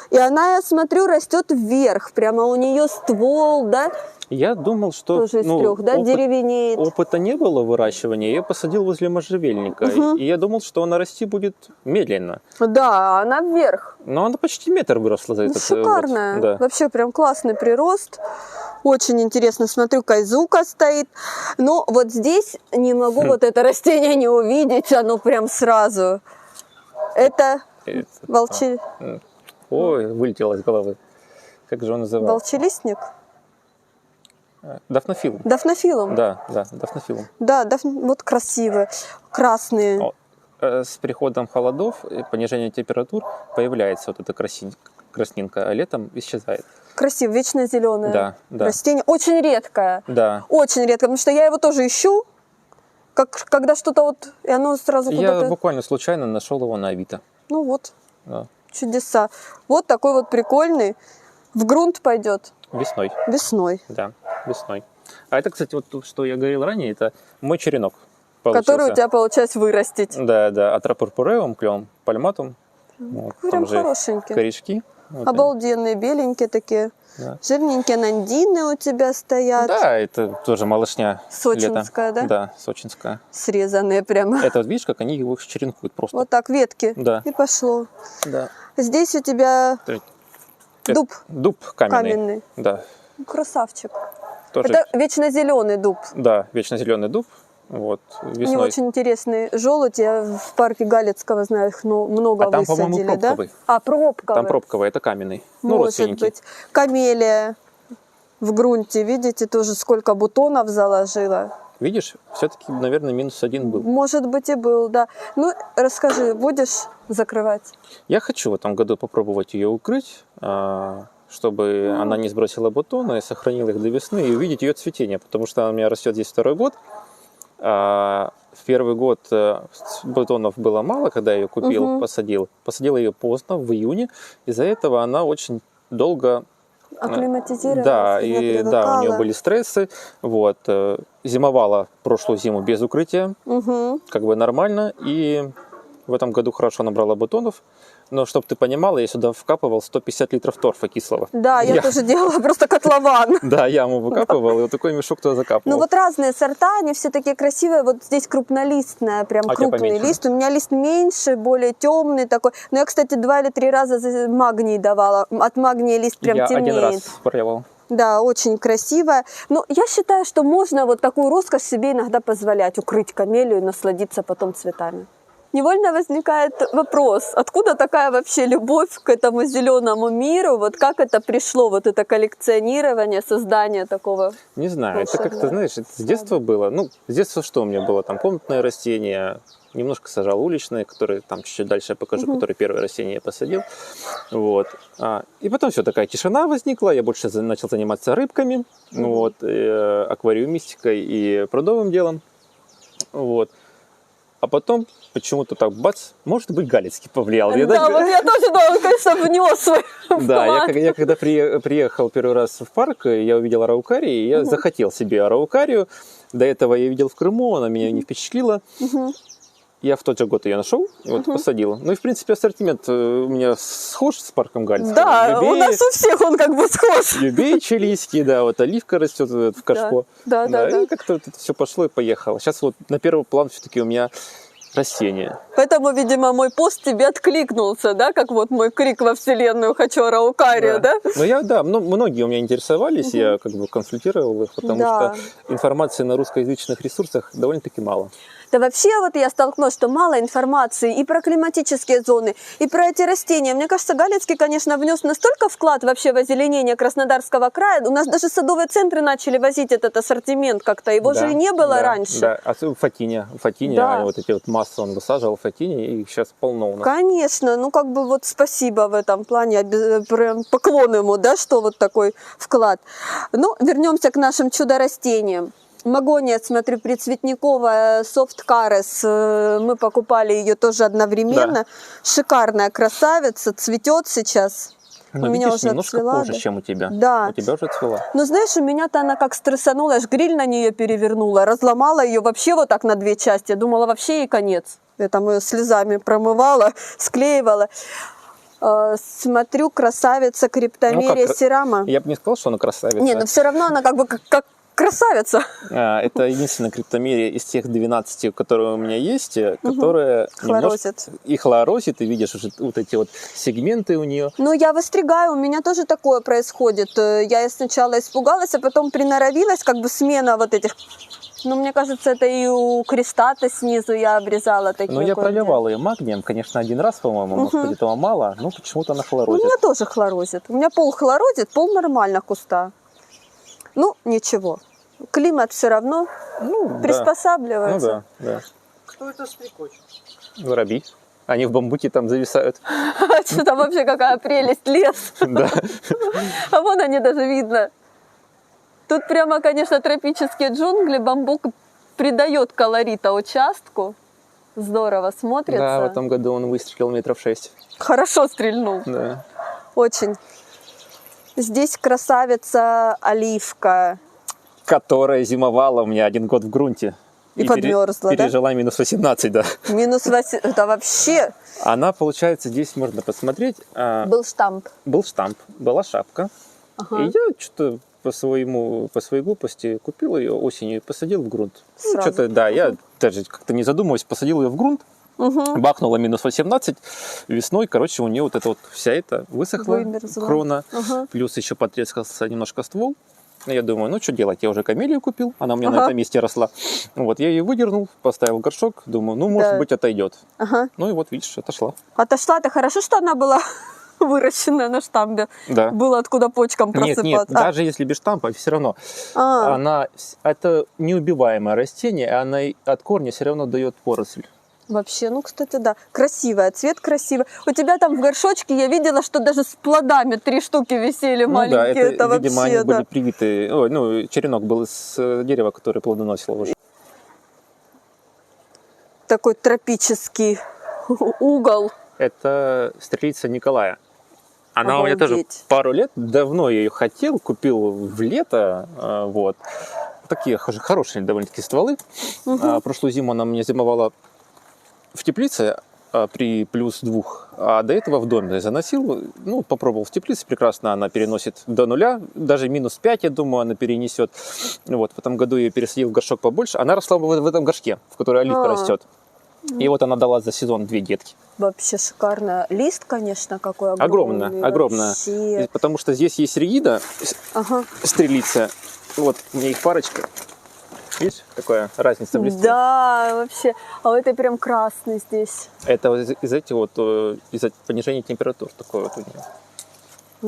И она, я смотрю, растет вверх, прямо у нее ствол, да, Я думал, что тоже из 3, да, деревенеет. опыта не было выращивания. Я посадил возле можжевельника. И я думал, что она расти будет медленно. Да, она вверх. Но она почти метр выросла за этот Шикарная. год. Да. Вообще прям классный прирост. Очень интересно, смотрю, кайзука стоит. Но вот здесь не могу вот это растение не увидеть, оно прям сразу. Это волчи... Ой, вылетело из головы. Как же он называется? волчелистник? Дафнофилум. Дафнофилум. Да, дафнофилум. Да, вот красивые, красные. С приходом холодов и понижением температур появляется вот эта краснинка, а летом исчезает. Красиво, вечно зеленое Да, да. растение. Очень редкое. Да. Очень редко, потому что я его тоже ищу. Когда что-то вот, и оно сразу Я куда-то... буквально случайно нашел его на Авито. Ну вот, Да. чудеса. Вот такой вот прикольный. В грунт пойдет Весной. весной. Да, весной. А это, кстати, вот то, что я говорил ранее, это мой черенок получился. Который у тебя получилось вырастить. Да, атрапурпуреум, клеом пальматум. Вот, Прям там же хорошенький. корешки. Вот они. Обалденные, беленькие такие. Да. Жирненькие нандины у тебя стоят. Да, это тоже малышня. Сочинская, летом. да? Да, сочинская. Срезанные прямо. Это вот видишь, как они его черенкуют просто. Вот так, ветки. Да. И пошло. Да. Здесь у тебя Это дуб Дуб каменный. каменный. Да. Красавчик. Тоже, Это вечно зеленый дуб. да, вечно зеленый дуб. Вот, У него весной. очень интересный желудь. Я в парке Галицкого знаю, их много А там, по-моему, высадили, да? пробковый. А, пробковый. Там пробковый, это каменный. Ну, Может родственники. быть. Камелия в грунте, видите, тоже сколько бутонов заложила. Видишь, все-таки, наверное, -1 был. Может быть и был, да. Ну, расскажи, будешь закрывать? Я хочу в этом году попробовать ее укрыть, чтобы она не сбросила бутоны, сохранила их до весны и увидеть ее цветение, потому что она у меня растет здесь второй год. В первый год бутонов было мало, когда я ее купил, посадил. Посадил ее поздно, в июне. Из-за этого она очень долго... Акклиматизировалась, Да, не и да, у нее привыкала. были стрессы. Вот. Зимовала прошлую зиму без укрытия, Мгм. как бы нормально. И в этом году хорошо набрала бутонов. Но, чтобы ты понимала, я сюда вкапывал 150 литров торфа кислого. Да, я тоже делала просто котлован. Да, яму выкапывал, и вот такой мешок туда закапывал. Ну вот разные сорта, они все такие красивые. Вот здесь крупнолистная, прям А у тебя крупный поменьше? лист. У меня лист меньше, более темный такой. Но я, кстати, 2 или 3 раза магний давала. От магния лист прям Я темнеет. один раз спаривал. Да, очень красивая. Но я считаю, что можно вот такую роскошь себе иногда позволять, укрыть камелию и насладиться потом цветами. Невольно возникает вопрос, откуда такая вообще любовь к этому зеленому миру, вот как это пришло, вот это коллекционирование, создание такого? Не знаю, это Волшебно. как-то, знаешь, это с детства было. Ну, с детства что у меня было? Там комнатное растение, немножко сажал уличные, которые там чуть-чуть дальше я покажу, которые первые растения я посадил. Вот. И потом все, такая тишина возникла, я больше начал заниматься рыбками, вот, аквариумистикой и прудовым делом. Вот. А А потом почему-то так, бац, может быть, Галицкий повлиял. Я Да, даже- вот я тоже, да, он, конечно, внес свой Да, вклад. я когда приехал первый раз в парк, я увидел араукарий, и я захотел себе араукарию. До этого я видел в Крыму, она меня не впечатлила. Мгм. Я в тот же год ее нашел и вот посадил. Ну и, в принципе, ассортимент у меня схож с парком Галицкого. Да, у Любей, нас у всех он как бы схож. любей чилийский, да, вот оливка растет в кашпо. Да. И как-то вот это все пошло и поехало. Сейчас вот на первый план все-таки у меня растения. Поэтому, видимо, мой пост тебе откликнулся, да, как вот мой крик во вселенную «хочу араукарию», да? Ну, многие у меня интересовались, я как бы консультировал их, потому Да. что информации на русскоязычных ресурсах довольно-таки мало. Да вообще вот я столкнулась, что мало информации и про климатические зоны, и про эти растения. Мне кажется, Галицкий, конечно, внес настолько вклад вообще в озеленение Краснодарского края. У нас даже садовые центры начали возить этот ассортимент как-то. Его же и не было да, раньше. Да, а в Фатине, Да. вот эти вот массы он высаживал в Фатине, и их сейчас полно у нас. Конечно, ну как бы вот спасибо в этом плане, прям поклон ему, да, что вот такой вклад. Ну, вернемся к нашим чудо-растениям. Магония, смотрю, прицветниковая, софт карес. Мы покупали ее тоже одновременно. Шикарная красавица, цветет сейчас. Но у меня видишь, уже немножко отцвела, позже, да? чем у тебя. Да. У тебя уже цвела. Ну, знаешь, у меня-то она как стрессанула, аж гриль на нее перевернула, разломала ее вообще вот так на две части. Я думала, вообще ей конец. Я там ее слезами промывала, склеивала. Смотрю, красавица криптомерия серама. Я бы не сказал, что она красавица. Не, но все равно она как бы как красавица. Это единственная криптомерия из тех 12, которые у меня есть, которая Хлорозит. и хлорозит, и видишь уже вот эти вот сегменты у нее. Ну, я выстригаю, у меня тоже такое происходит. Я сначала испугалась, а потом приноровилась, как бы смена вот этих. Ну, мне кажется, это и у креста-то снизу я обрезала такие. Но я кое-где. проливал ее магнием, конечно, один раз, по-моему, может быть, этого мало, но почему-то она Ну, у хлорозит. меня тоже хлорозит. У меня пол хлорозит, пол нормально куста. Ну, ничего. Климат все равно Ну, да. приспосабливается. Ну да. Кто это стрекочет? Воробьи. Они в бамбуке там зависают. Что там вообще какая прелесть, лес. Да. А вон они даже видно. Тут прямо, конечно, тропические джунгли, бамбук придает колорита участку. Здорово смотрится. Да, в этом году он выстрелил метров 6. Хорошо стрельнул. Да. Очень. Здесь красавица оливка. Которая зимовала у меня 1 год в грунте. И подмерзла, да? Пережила минус 18, да. Минус 8. Это вообще Она, получается, здесь можно посмотреть. был штамп. Был штамп, была шапка. Ага. И я что-то по своей глупости купил ее осенью и посадил в грунт. Ну, Сразу. что-то, да, я даже как-то не задумываясь, посадил ее в грунт. Бахнула минус 18 весной, короче, у нее вот эта вот вся эта высохла Вымерзла. крона, Ага. плюс еще потрескался немножко ствол. И я думаю, ну что делать, я уже камелию купил, она у меня на Ага. этом месте росла. Вот, я ее выдернул, поставил в горшок, думаю, ну, может Да. быть, отойдет. Ага. Ну и вот, видишь, отошла. Отошла-то хорошо, что она была выращенная на штамбе. Да. Было откуда почкам Нет, просыпаться. даже если без штампа, все равно. А, Это неубиваемое растение, и она и от корня все равно дает поросль. вообще, ну, кстати, да. Красивая, цвет красивый. У тебя там в горшочке я видела, что даже с плодами 3 штуки висели Ну да, маленькие. это, видимо, вообще, они да. были привиты. Ой, ну, черенок был из дерева, которое плодоносило уже. Такой тропический угол. Это стрелица Николая. Она у меня тоже Обалдеть. пару лет, давно я ее хотел, купил в лето, вот. Такие хорошие довольно-таки стволы. Прошлую зиму она мне зимовала в теплице при плюс 2, а до этого в доме заносил, ну, попробовал в теплице, прекрасно она переносит до 0, даже минус 5, я думаю, она перенесет. Вот, в этом году я ее пересадил в горшок побольше, она росла в этом горшке, в котором оливка растет. И вот она дала за сезон 2 детки. Вообще шикарно. Лист, конечно, какой огромный. Огромная. Вообще. Потому что здесь есть регида, Ага. стрелица. Вот, у меня их парочка. Видишь, какая разница в листе? Да, вообще. А у этой прям красный здесь. Это вот из-за понижения температур такое вот у нее.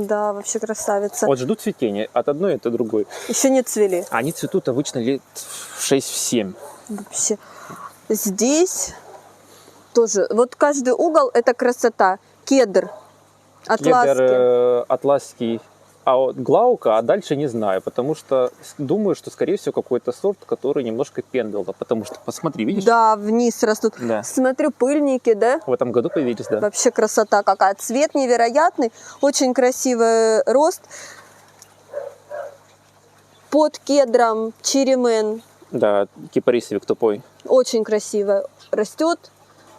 Да, вообще красавица. Вот ждут цветения от одной и от другой. Еще не цвели. Они цветут обычно лет в 6-7. Вообще. Здесь тоже. Вот каждый угол это красота. Кедр. Атласский. Кедр атласский А вот Глаука, а дальше не знаю, потому что думаю, что, скорее всего, какой-то сорт, который немножко пендала, потому что, посмотри, видишь? Да, вниз растут. Да. Смотрю, пыльники, да? В этом году появились, да. Вообще красота какая. Цвет невероятный, очень красивый рост. Под кедром черемен. Да, кипарисовик тупой. Очень красиво растет.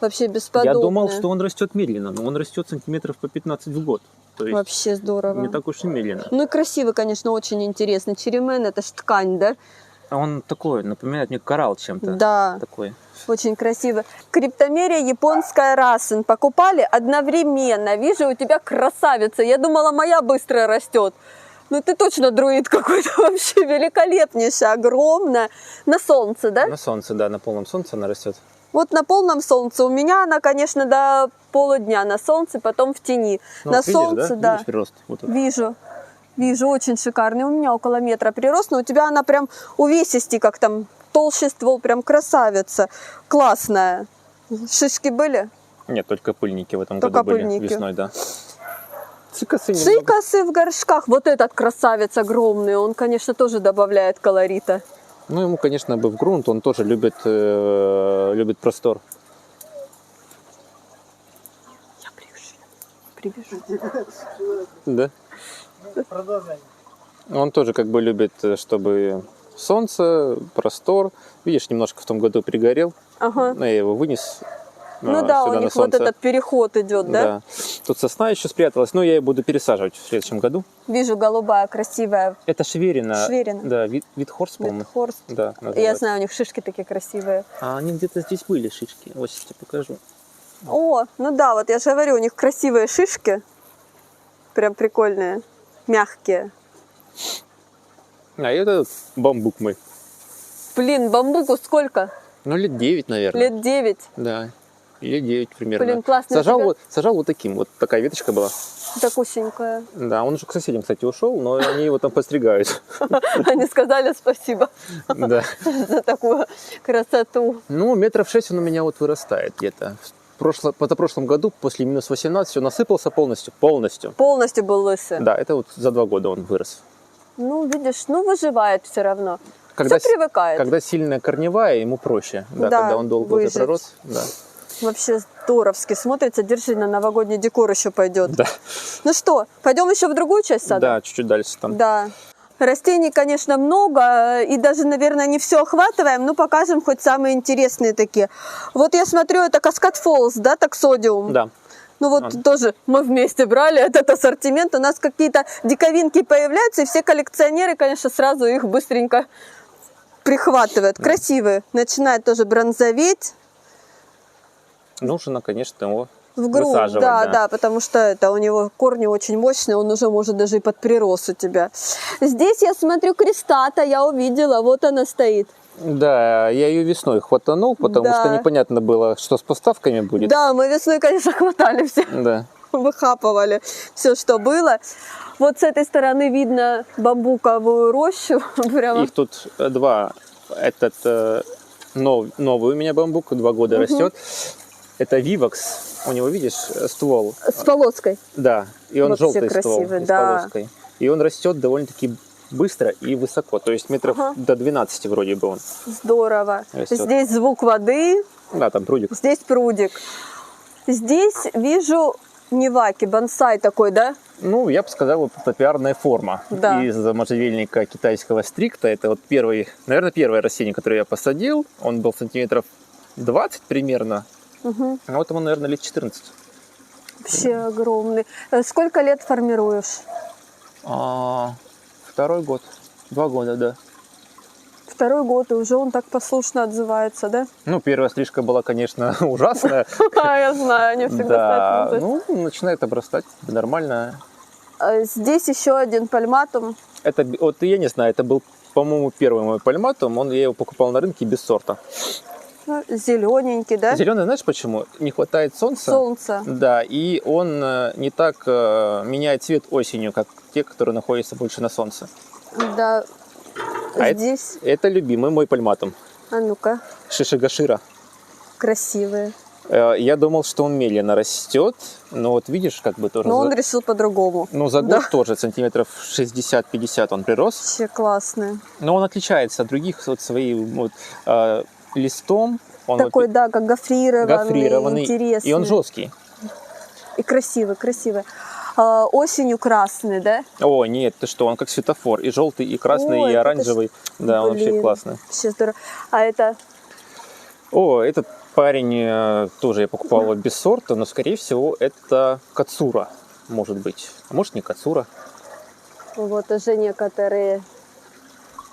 Вообще бесподобно. Я думал, что он растет медленно, но он растет сантиметров по 15 в год. То есть Вообще здорово. не так уж и медленно. Ну и красиво, конечно, очень интересно. Черемен — это ж ткань, да? А он такой, напоминает мне коралл чем-то. Да. Такой. Очень красиво. Криптомерия японская Рассен. Покупали одновременно. Вижу, у тебя красавица. Я думала, моя быстро растет. Ну ты точно друид какой-то, вообще великолепнейшая, огромная. На солнце, да? На солнце, да, на полном солнце она растет. Вот на полном солнце. У меня она, конечно, до полудня на солнце, потом в тени. Ну, На вот видишь, солнце, да. Видишь прирост? Вот тут. Вижу, очень шикарный. У меня около метра прирост, но у тебя она прям увесистей, как там, толще ствол, прям красавица. Классная. Шишки были? Нет, только пыльники в этом Только году были пыльники. весной, да. Цикасы немного. Цикасы в горшках. Вот этот красавец огромный, он, конечно, тоже добавляет колорита. Ну, ему, конечно, бы в грунт, он тоже любит простор. Я прибежу. Да. Продолжай. Он тоже как бы любит, чтобы солнце, простор. Видишь, немножко в том году пригорел. Ага. Но я его вынес Ну да, сюда у на них вот солнце. этот переход идет, да? Да. Тут сосна еще спряталась, но я ее буду пересаживать в следующем году. Вижу, голубая, красивая. Это шверина. Шверина. Да, Витхорст, по-моему. Хорст. Да, Я называется. знаю, у них шишки такие красивые. А они где-то здесь были, шишки. Вот сейчас тебе покажу. О, ну да, вот я же говорю, у них красивые шишки. Прям прикольные, мягкие. А это бамбук мой. Блин, бамбуку сколько? Ну, лет 9, наверное. Лет 9. Да. Или 9 примерно. Блин, классно. Сажал вот таким. Вот такая веточка была. Такусенькая. Да, он уже к соседям, кстати, ушел, но они его там постригают. Они сказали спасибо Да. за такую красоту. Ну, метров 6 он у меня вот вырастает где-то. В позапрошлом году, после минус 18, он насыпался полностью. Полностью был лысый. Да, это вот за 2 года он вырос. Ну, видишь, ну выживает все равно. Когда, Все привыкает. когда сильная корневая, ему проще. Да, Да, когда он долго выжить. уже пророс. Да. Вообще здоровски смотрится. Держи, на новогодний декор еще пойдет. Да. Ну что, пойдем еще в другую часть сада? Да, чуть-чуть дальше там. Да. Растений, конечно, много, и даже, наверное, не все охватываем, но покажем хоть самые интересные такие. Вот я смотрю, это Каскад Фоллс, да, таксодиум? Да. Ну вот тоже мы вместе брали этот ассортимент, у нас какие-то диковинки появляются, и все коллекционеры, конечно, сразу их быстренько прихватывают. Красивые, начинает тоже бронзоветь. Нужно, конечно, его В грунт, высаживать. да, потому что это у него корни очень мощные, он уже может даже и под прирос у тебя. Здесь я смотрю крестата, я увидела, вот она стоит. Да, я ее весной хватанул, потому Да. что непонятно было, что с поставками будет. Да, мы весной, конечно, хватали все, Да. выхапывали все, что было. Вот с этой стороны видно бамбуковую рощу. Прямо. Их тут 2. Этот новый у меня бамбук, 2 года растет. Это Вивакс. У него, видишь, ствол. С полоской. Да, и он Вообще желтый ствол красивый, с да. полоской. И он растет довольно-таки быстро и высоко. То есть метров до 12 вроде бы он. Здорово. Растет. Здесь звук воды, Да, там прудик. здесь прудик. Здесь вижу неваки, бонсай такой, да? Ну, я бы сказал, популярная форма. Да. Из можжевельника китайского стрикта. Это вот наверное, первое растение, которое я посадил. Он был сантиметров 20 примерно. Угу. А вот ему, наверное, лет 14. Вообще огромный. Сколько лет формируешь? 2-й год. 2 года, да. 2-й год, и уже он так послушно отзывается, да? Ну, первая стрижка была, конечно, ужасная. Я знаю, они всегда Да, стоят. ну, начинает обрастать нормально. Здесь еще один пальматум. Это, вот я не знаю, это был, по-моему, первый мой пальматум. Я его покупал на рынке без сорта. Зелененький, да? Зеленый, знаешь почему? Не хватает солнца. Солнце. Да, и он не так меняет цвет осенью, как те, которые находятся больше на солнце. Да. А Здесь. Это любимый мой пальматум. А ну-ка, Шишигашира. красивые. Я думал, что он медленно растет, но вот видишь, как бы тоже... Но он решил по-другому. Ну, за год Да. тоже сантиметров 60-50 он прирос. Вообще классный. Но он отличается от других вот своим вот, листом. Он Такой, вот да, как гофрированный, интересный. и он жесткий. И красивый, красивый. Осенью красный, да? О, нет, ты что, он как светофор. И желтый, и красный, Ой, и это оранжевый. Да, он вообще Блин, классный. вообще здорово. А это О, этот парень тоже я покупал его без сорта, но, скорее всего, это кацура, может быть. А может, не кацура. вот уже некоторые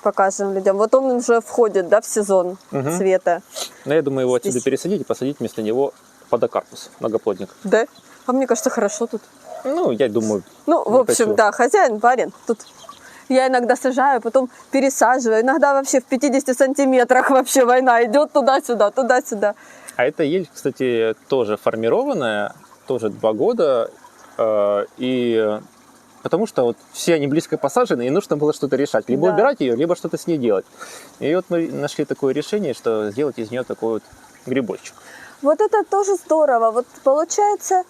покажем людям. Вот он уже входит, да, в сезон Мгм. цвета. Но я думаю, его отсюда Здесь. пересадить и посадить вместо него подокарпус, многоплодник. Да? А мне кажется, хорошо тут. Ну, я думаю, Ну, в Не общем, хочу. да, хозяин, барин. Тут я иногда сажаю, потом пересаживаю. Иногда вообще в 50 сантиметрах вообще война идет туда-сюда, туда-сюда. а эта ель, кстати, тоже формированная, тоже 2 года. И потому что вот все они близко посажены, и нужно было что-то решать. Либо Да. убирать ее, либо что-то с ней делать. И вот мы нашли такое решение, что сделать из нее такой вот грибочек. Вот это тоже здорово. Вот получается,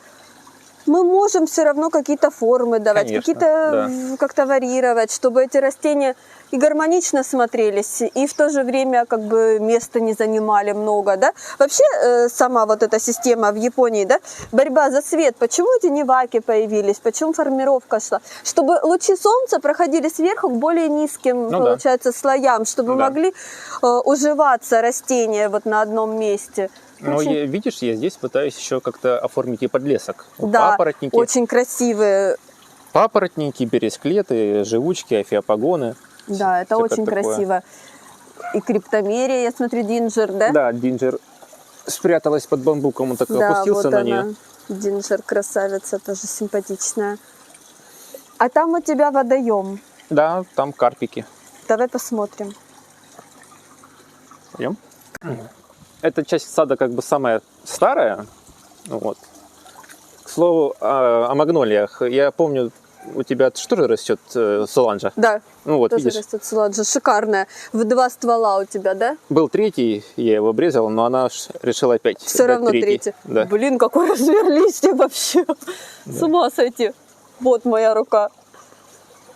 мы можем все равно какие-то формы давать, Конечно, какие-то как-то варьировать, чтобы эти растения и гармонично смотрелись, и в то же время как бы места не занимали много, да. Вообще сама вот эта система в Японии, да, борьба за свет, почему эти неваки появились, почему формировка шла, чтобы лучи солнца проходили сверху к более низким, Ну да. получается, слоям, чтобы Да. могли уживаться растения вот на одном месте. Но Очень- видишь, я здесь пытаюсь еще как-то оформить и подлесок. Вот Да, Папоротники, очень красивые. папоротники, бересклеты, живучки, афиопогоны. Да, это Всякое очень такое. красиво. И криптомерия, я смотрю, динджер, да? Да, динджер спряталась под бамбуком, он так Да, опустился вот на она. нее. Динджер красавица, тоже симпатичная. А там у тебя водоем. Да, там карпики. Давай посмотрим. Пойдем? Эта часть сада как бы самая старая. Вот. К слову, о магнолиях. Я помню, у тебя что же растет соланжа? Да, Ну вот, тоже видишь, растет силанджа. Шикарная. В 2 ствола у тебя, да? был третий, я его обрезал, но она решила опять Все дать равно третий. Да. Блин, какой размер листьев вообще. С ума сойти. Вот моя рука.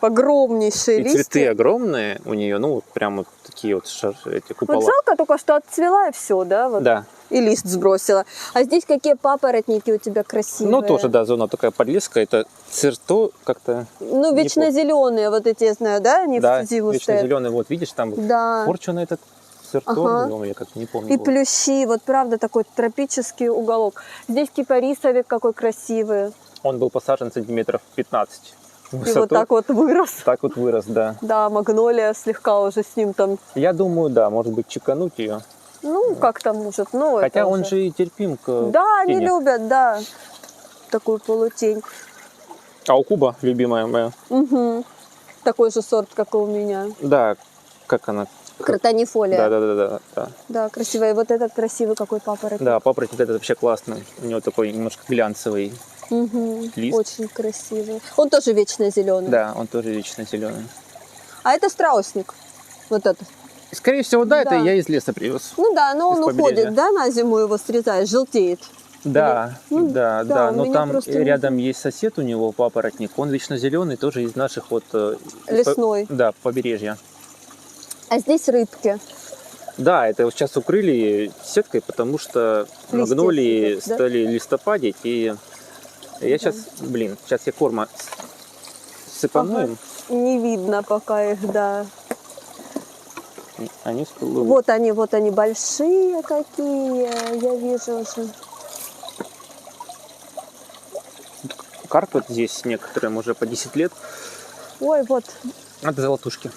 Огромнейшие И листья. цветы огромные у нее, ну, вот прям вот такие вот эти купола. Вот жалко только, что отцвела и все, да? Вот. Да. И лист сбросила. А здесь какие папоротники у тебя красивые. Ну, тоже, да, зона такая подлеска. Это церто как-то... Ну, не вечно зеленые, вот эти, я знаю, да? Они Да, в зиму вечно стоят. зеленый. Вот, видишь, там Да. порченый этот церто. Ага. Ну, я как не помню. И его. плющи, вот правда такой тропический уголок. Здесь кипарисовик какой красивый. Он был посажен сантиметров 15 в И вот высоту. так вот вырос. Так вот вырос, да. Да, магнолия слегка уже с ним там, Я думаю, да, может быть, чекануть ее. ну, как-то может. Ну, Хотя это он уже. же и терпим к Да, они тени. любят, да, такую полутень. А у Куба, любимая моя, Угу. Такой же сорт, как и у меня. да, как она? Кротонифолия. Да. Да, красивая. И вот этот красивый какой папоротник. Да, папоротник этот вообще классный. У него такой немножко глянцевый. Мгм. Лист. Очень красивый. Он тоже вечно зеленый. Да, он тоже вечно зеленый. А это страусник. Вот этот. Скорее всего, да, это Да. я из леса привез. Ну да, но он Из побережья. уходит, да, на зиму его срезаешь, желтеет. Да, Ну, да, да, да. у Но меня там просто не рядом есть сосед у него, папоротник. Он вечно зеленый, тоже из наших вот... Лесной. Да, побережья. А здесь рыбки. Да, это вот сейчас укрыли сеткой, потому что Листья магнолии съедят, да? стали листопадить. И я сейчас, сейчас я корма сыпану Ага. им. Не видно пока их, да. Они всплывут. Вот они большие какие, я вижу уже. Карп вот здесь некоторым уже по 10 лет. Ой, вот. Это золотушки.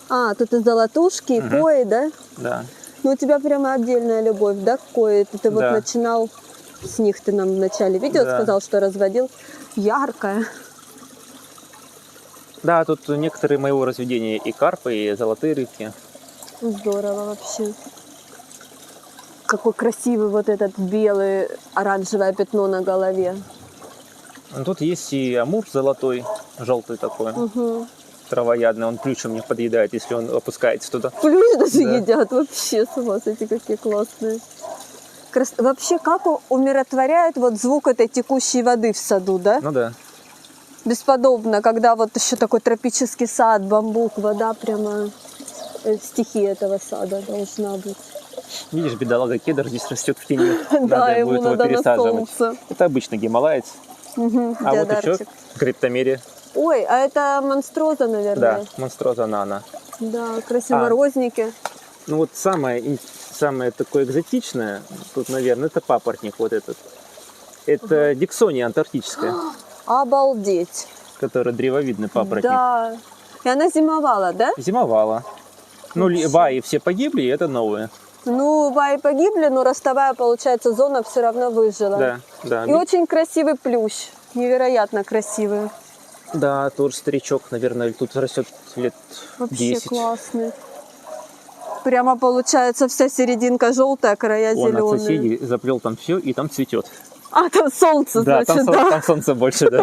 А, тут и золотушки, и Мгм. кои, да? Да. Ну, у тебя прямо отдельная любовь, да, к кои? Ты вот Да. начинал с них, ты нам в начале видео Да. сказал, что разводил. Яркая. Да, тут некоторые моего разведения и карпы, и золотые рыбки. Здорово вообще. Какой красивый вот этот белый оранжевое пятно на голове. Ну, тут есть и амур золотой, желтый такой, Угу. травоядный. Он плющом мне подъедает, если он опускается туда. Плюс даже Да. едят вообще, с ума сойти, какие классные. Вообще, как умиротворяет вот звук этой текущей воды в саду, да? Ну да. Бесподобно, когда вот еще такой тропический сад, бамбук, вода прямо стихия этого сада должна быть. Видишь, бедолага кедр здесь растет в тени. Да, ему будет его надо на пересаживать. солнце. Это обычный гималаец. Угу, А вот еще криптомерия. Ой, а это монстроза, наверное? Да, монстроза нана. Да, красиворозники. Ну вот самое такое экзотичное, тут, наверное, это папоротник вот этот. Это диксония антарктическая, Обалдеть. которая древовидный папоротник. Да. И она зимовала, да? Зимовала. Ну, ваи все погибли, и это новые. Ну, ваи погибли, но ростовая, получается, зона все равно выжила. Да, да. И очень красивый плющ. Невероятно красивый. Да, тоже старичок, наверное, тут растет лет Вообще 10. классный. Прямо получается вся серединка желтая, края Он от зеленые. соседей заплел там все, и там цветет. А, там солнце, Да, значит, там солнце больше, да.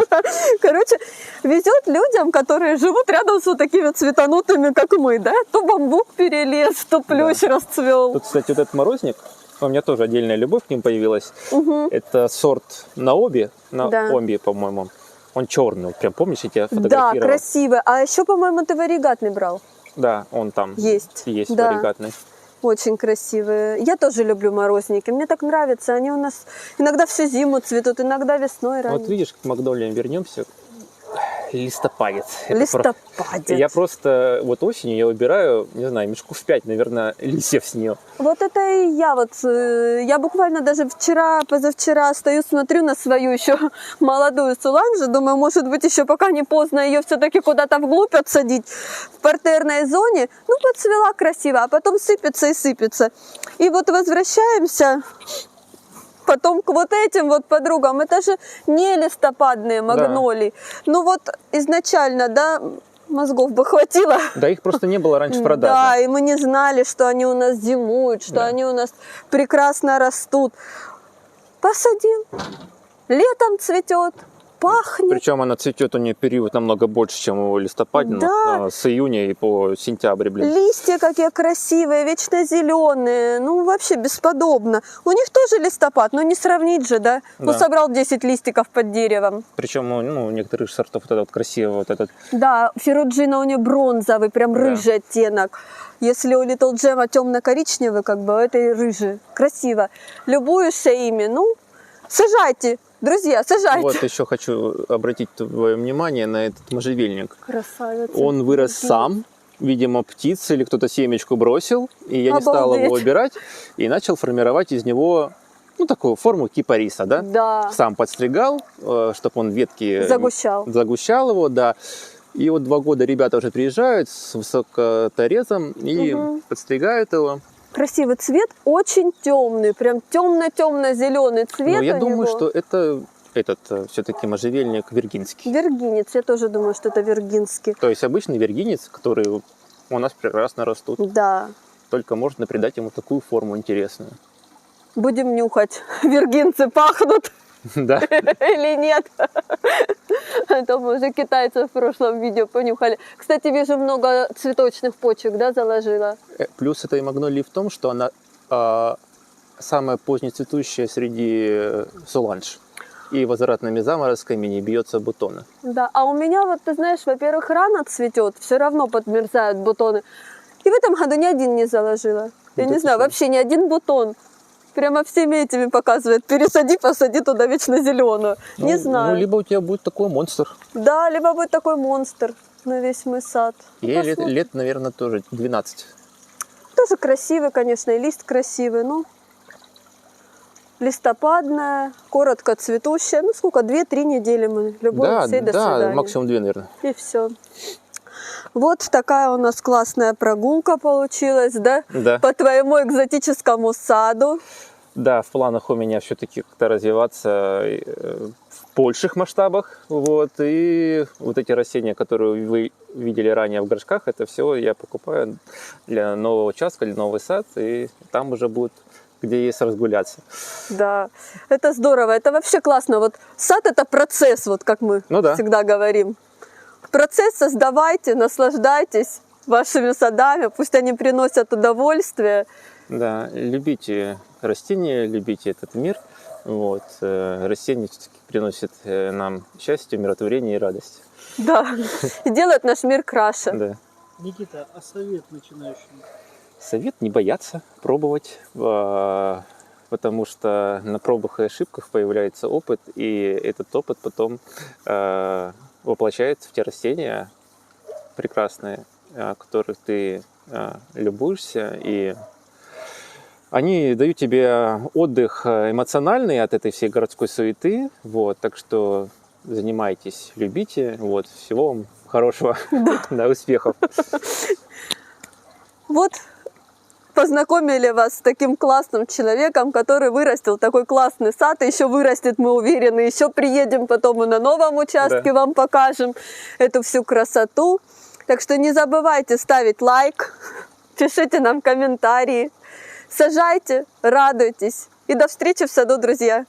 Короче, везет людям, которые живут рядом с вот такими цветанутыми, как мы, да? То бамбук перелез, то плющ расцвел. Тут, кстати, вот этот морозник, у меня тоже отдельная любовь к ним появилась. Угу. Это сорт наоби, Да. наомби, по-моему. Он черный, вот прям помнишь, я тебя Да, фотографировал? красиво. А еще, по-моему, ты варигатный брал. Да, он там Есть. есть Да. варигатный. Очень красивые. Я тоже люблю морозники. Мне так нравится. Они у нас иногда всю зиму цветут, иногда весной ранее. Вот видишь, к магнолиям вернемся. Листопадец. Это Листопадец. Я просто вот осенью я убираю, не знаю, мешков 5, наверное, листьев с нее. Вот это и я вот. Я буквально даже позавчера стою, смотрю на свою еще молодую суланжу. Думаю, может быть, еще пока не поздно ее все-таки куда-то вглубь отсадить в партерной зоне. Ну, подцвела красиво, а потом сыпется и сыпется. И вот возвращаемся потом к вот этим вот подругам. Это же не листопадные магнолии. Ну вот изначально, да, мозгов бы хватило. Да, их просто не было раньше в продаже. Да, и мы не знали, что они у нас зимуют, что Да. они у нас прекрасно растут. Посадил, летом цветет, пахнет. Причем она цветет у нее период намного больше, чем у листопадного. Да. С июня и по сентябрь, блин. Листья какие красивые, вечно зеленые, ну вообще бесподобно. У них тоже листопад, но не сравнить же, да? Ну Да. собрал 10 листиков под деревом. Причем ну, у некоторых сортов вот это вот красиво, вот этот. Да, феруджина у нее бронзовый, прям Да. рыжий оттенок. Если у Little Gem темно-коричневый, как бы, это и рыжий. Красиво. Любуешься ими, ну, сажайте, друзья, сажайте. Вот еще хочу обратить твое внимание на этот можжевельник. Красавица. Он вырос сам, видимо, птица или кто-то семечку бросил, и я не стал его Обалдеть. убирать, и начал формировать из него, ну, такую форму кипариса, да? Да. Сам подстригал, чтобы он ветки загущал его, да. И вот 2 года ребята уже приезжают с высокоторезом и подстригают его. Красивый цвет, очень темный, прям темно-темно-зеленый цвет. Но я у думаю, него. что это этот все-таки можжевельник виргинский. Виргинец, я тоже думаю, что это виргинский. То есть обычный виргинец, который у нас прекрасно растут. Да. Только можно придать ему такую форму интересную. Будем нюхать. Виргинцы пахнут Да. или нет? Это мы уже китайцев в прошлом видео понюхали. Кстати, вижу, много цветочных почек, да, заложила. Плюс этой магнолии в том, что она самая позднецветущая среди суланж. И возвратными заморозками не бьется бутона. Да, а у меня вот, ты знаешь, во-первых, рано цветет, все равно подмерзают бутоны. И в этом году ни один не заложила. Я Да не ты знаю, что? вообще ни один бутон. Прямо всеми этими показывает. Пересади, посади туда вечно зеленую. Не знаю. Ну, либо у тебя будет такой монстр. Да, либо будет такой монстр на весь мой сад. Ну, Ей посмотрим. лет, наверное, тоже 12. Тоже красивый, конечно, и лист красивый, ну, листопадная, коротко цветущая. Ну, сколько, 2-3 недели мы любовь, Да, всей до да, свидания. максимум 2, наверное. И все. Вот такая у нас классная прогулка получилась, да? Да. По твоему экзотическому саду. Да, в планах у меня все-таки как-то развиваться в больших масштабах. Вот. И вот эти растения, которые вы видели ранее в горшках, это все я покупаю для нового участка, для новый сад. И там уже будет где есть разгуляться. Да, это здорово, это вообще классно. Вот сад это процесс, вот как мы Ну да. всегда говорим. Процесс создавайте, наслаждайтесь вашими садами, пусть они приносят удовольствие. Да, любите растения, любите этот мир. Вот. Растения все-таки приносят нам счастье, умиротворение и радость. Да, и делают наш мир краше. Да. Никита, а совет начинающим? Совет не бояться пробовать, потому что на пробах и ошибках появляется опыт, и этот опыт потом воплощается в те растения прекрасные, которых ты любуешься, и они дают тебе отдых эмоциональный от этой всей городской суеты, вот, так что занимайтесь, любите, вот, всего вам хорошего, да, успехов. Вот познакомили вас с таким классным человеком, который вырастил такой классный сад, и еще вырастет, мы уверены, еще приедем потом и на новом участке вам покажем эту всю красоту. Так что не забывайте ставить лайк, пишите нам комментарии, сажайте, радуйтесь. И до встречи в саду, друзья!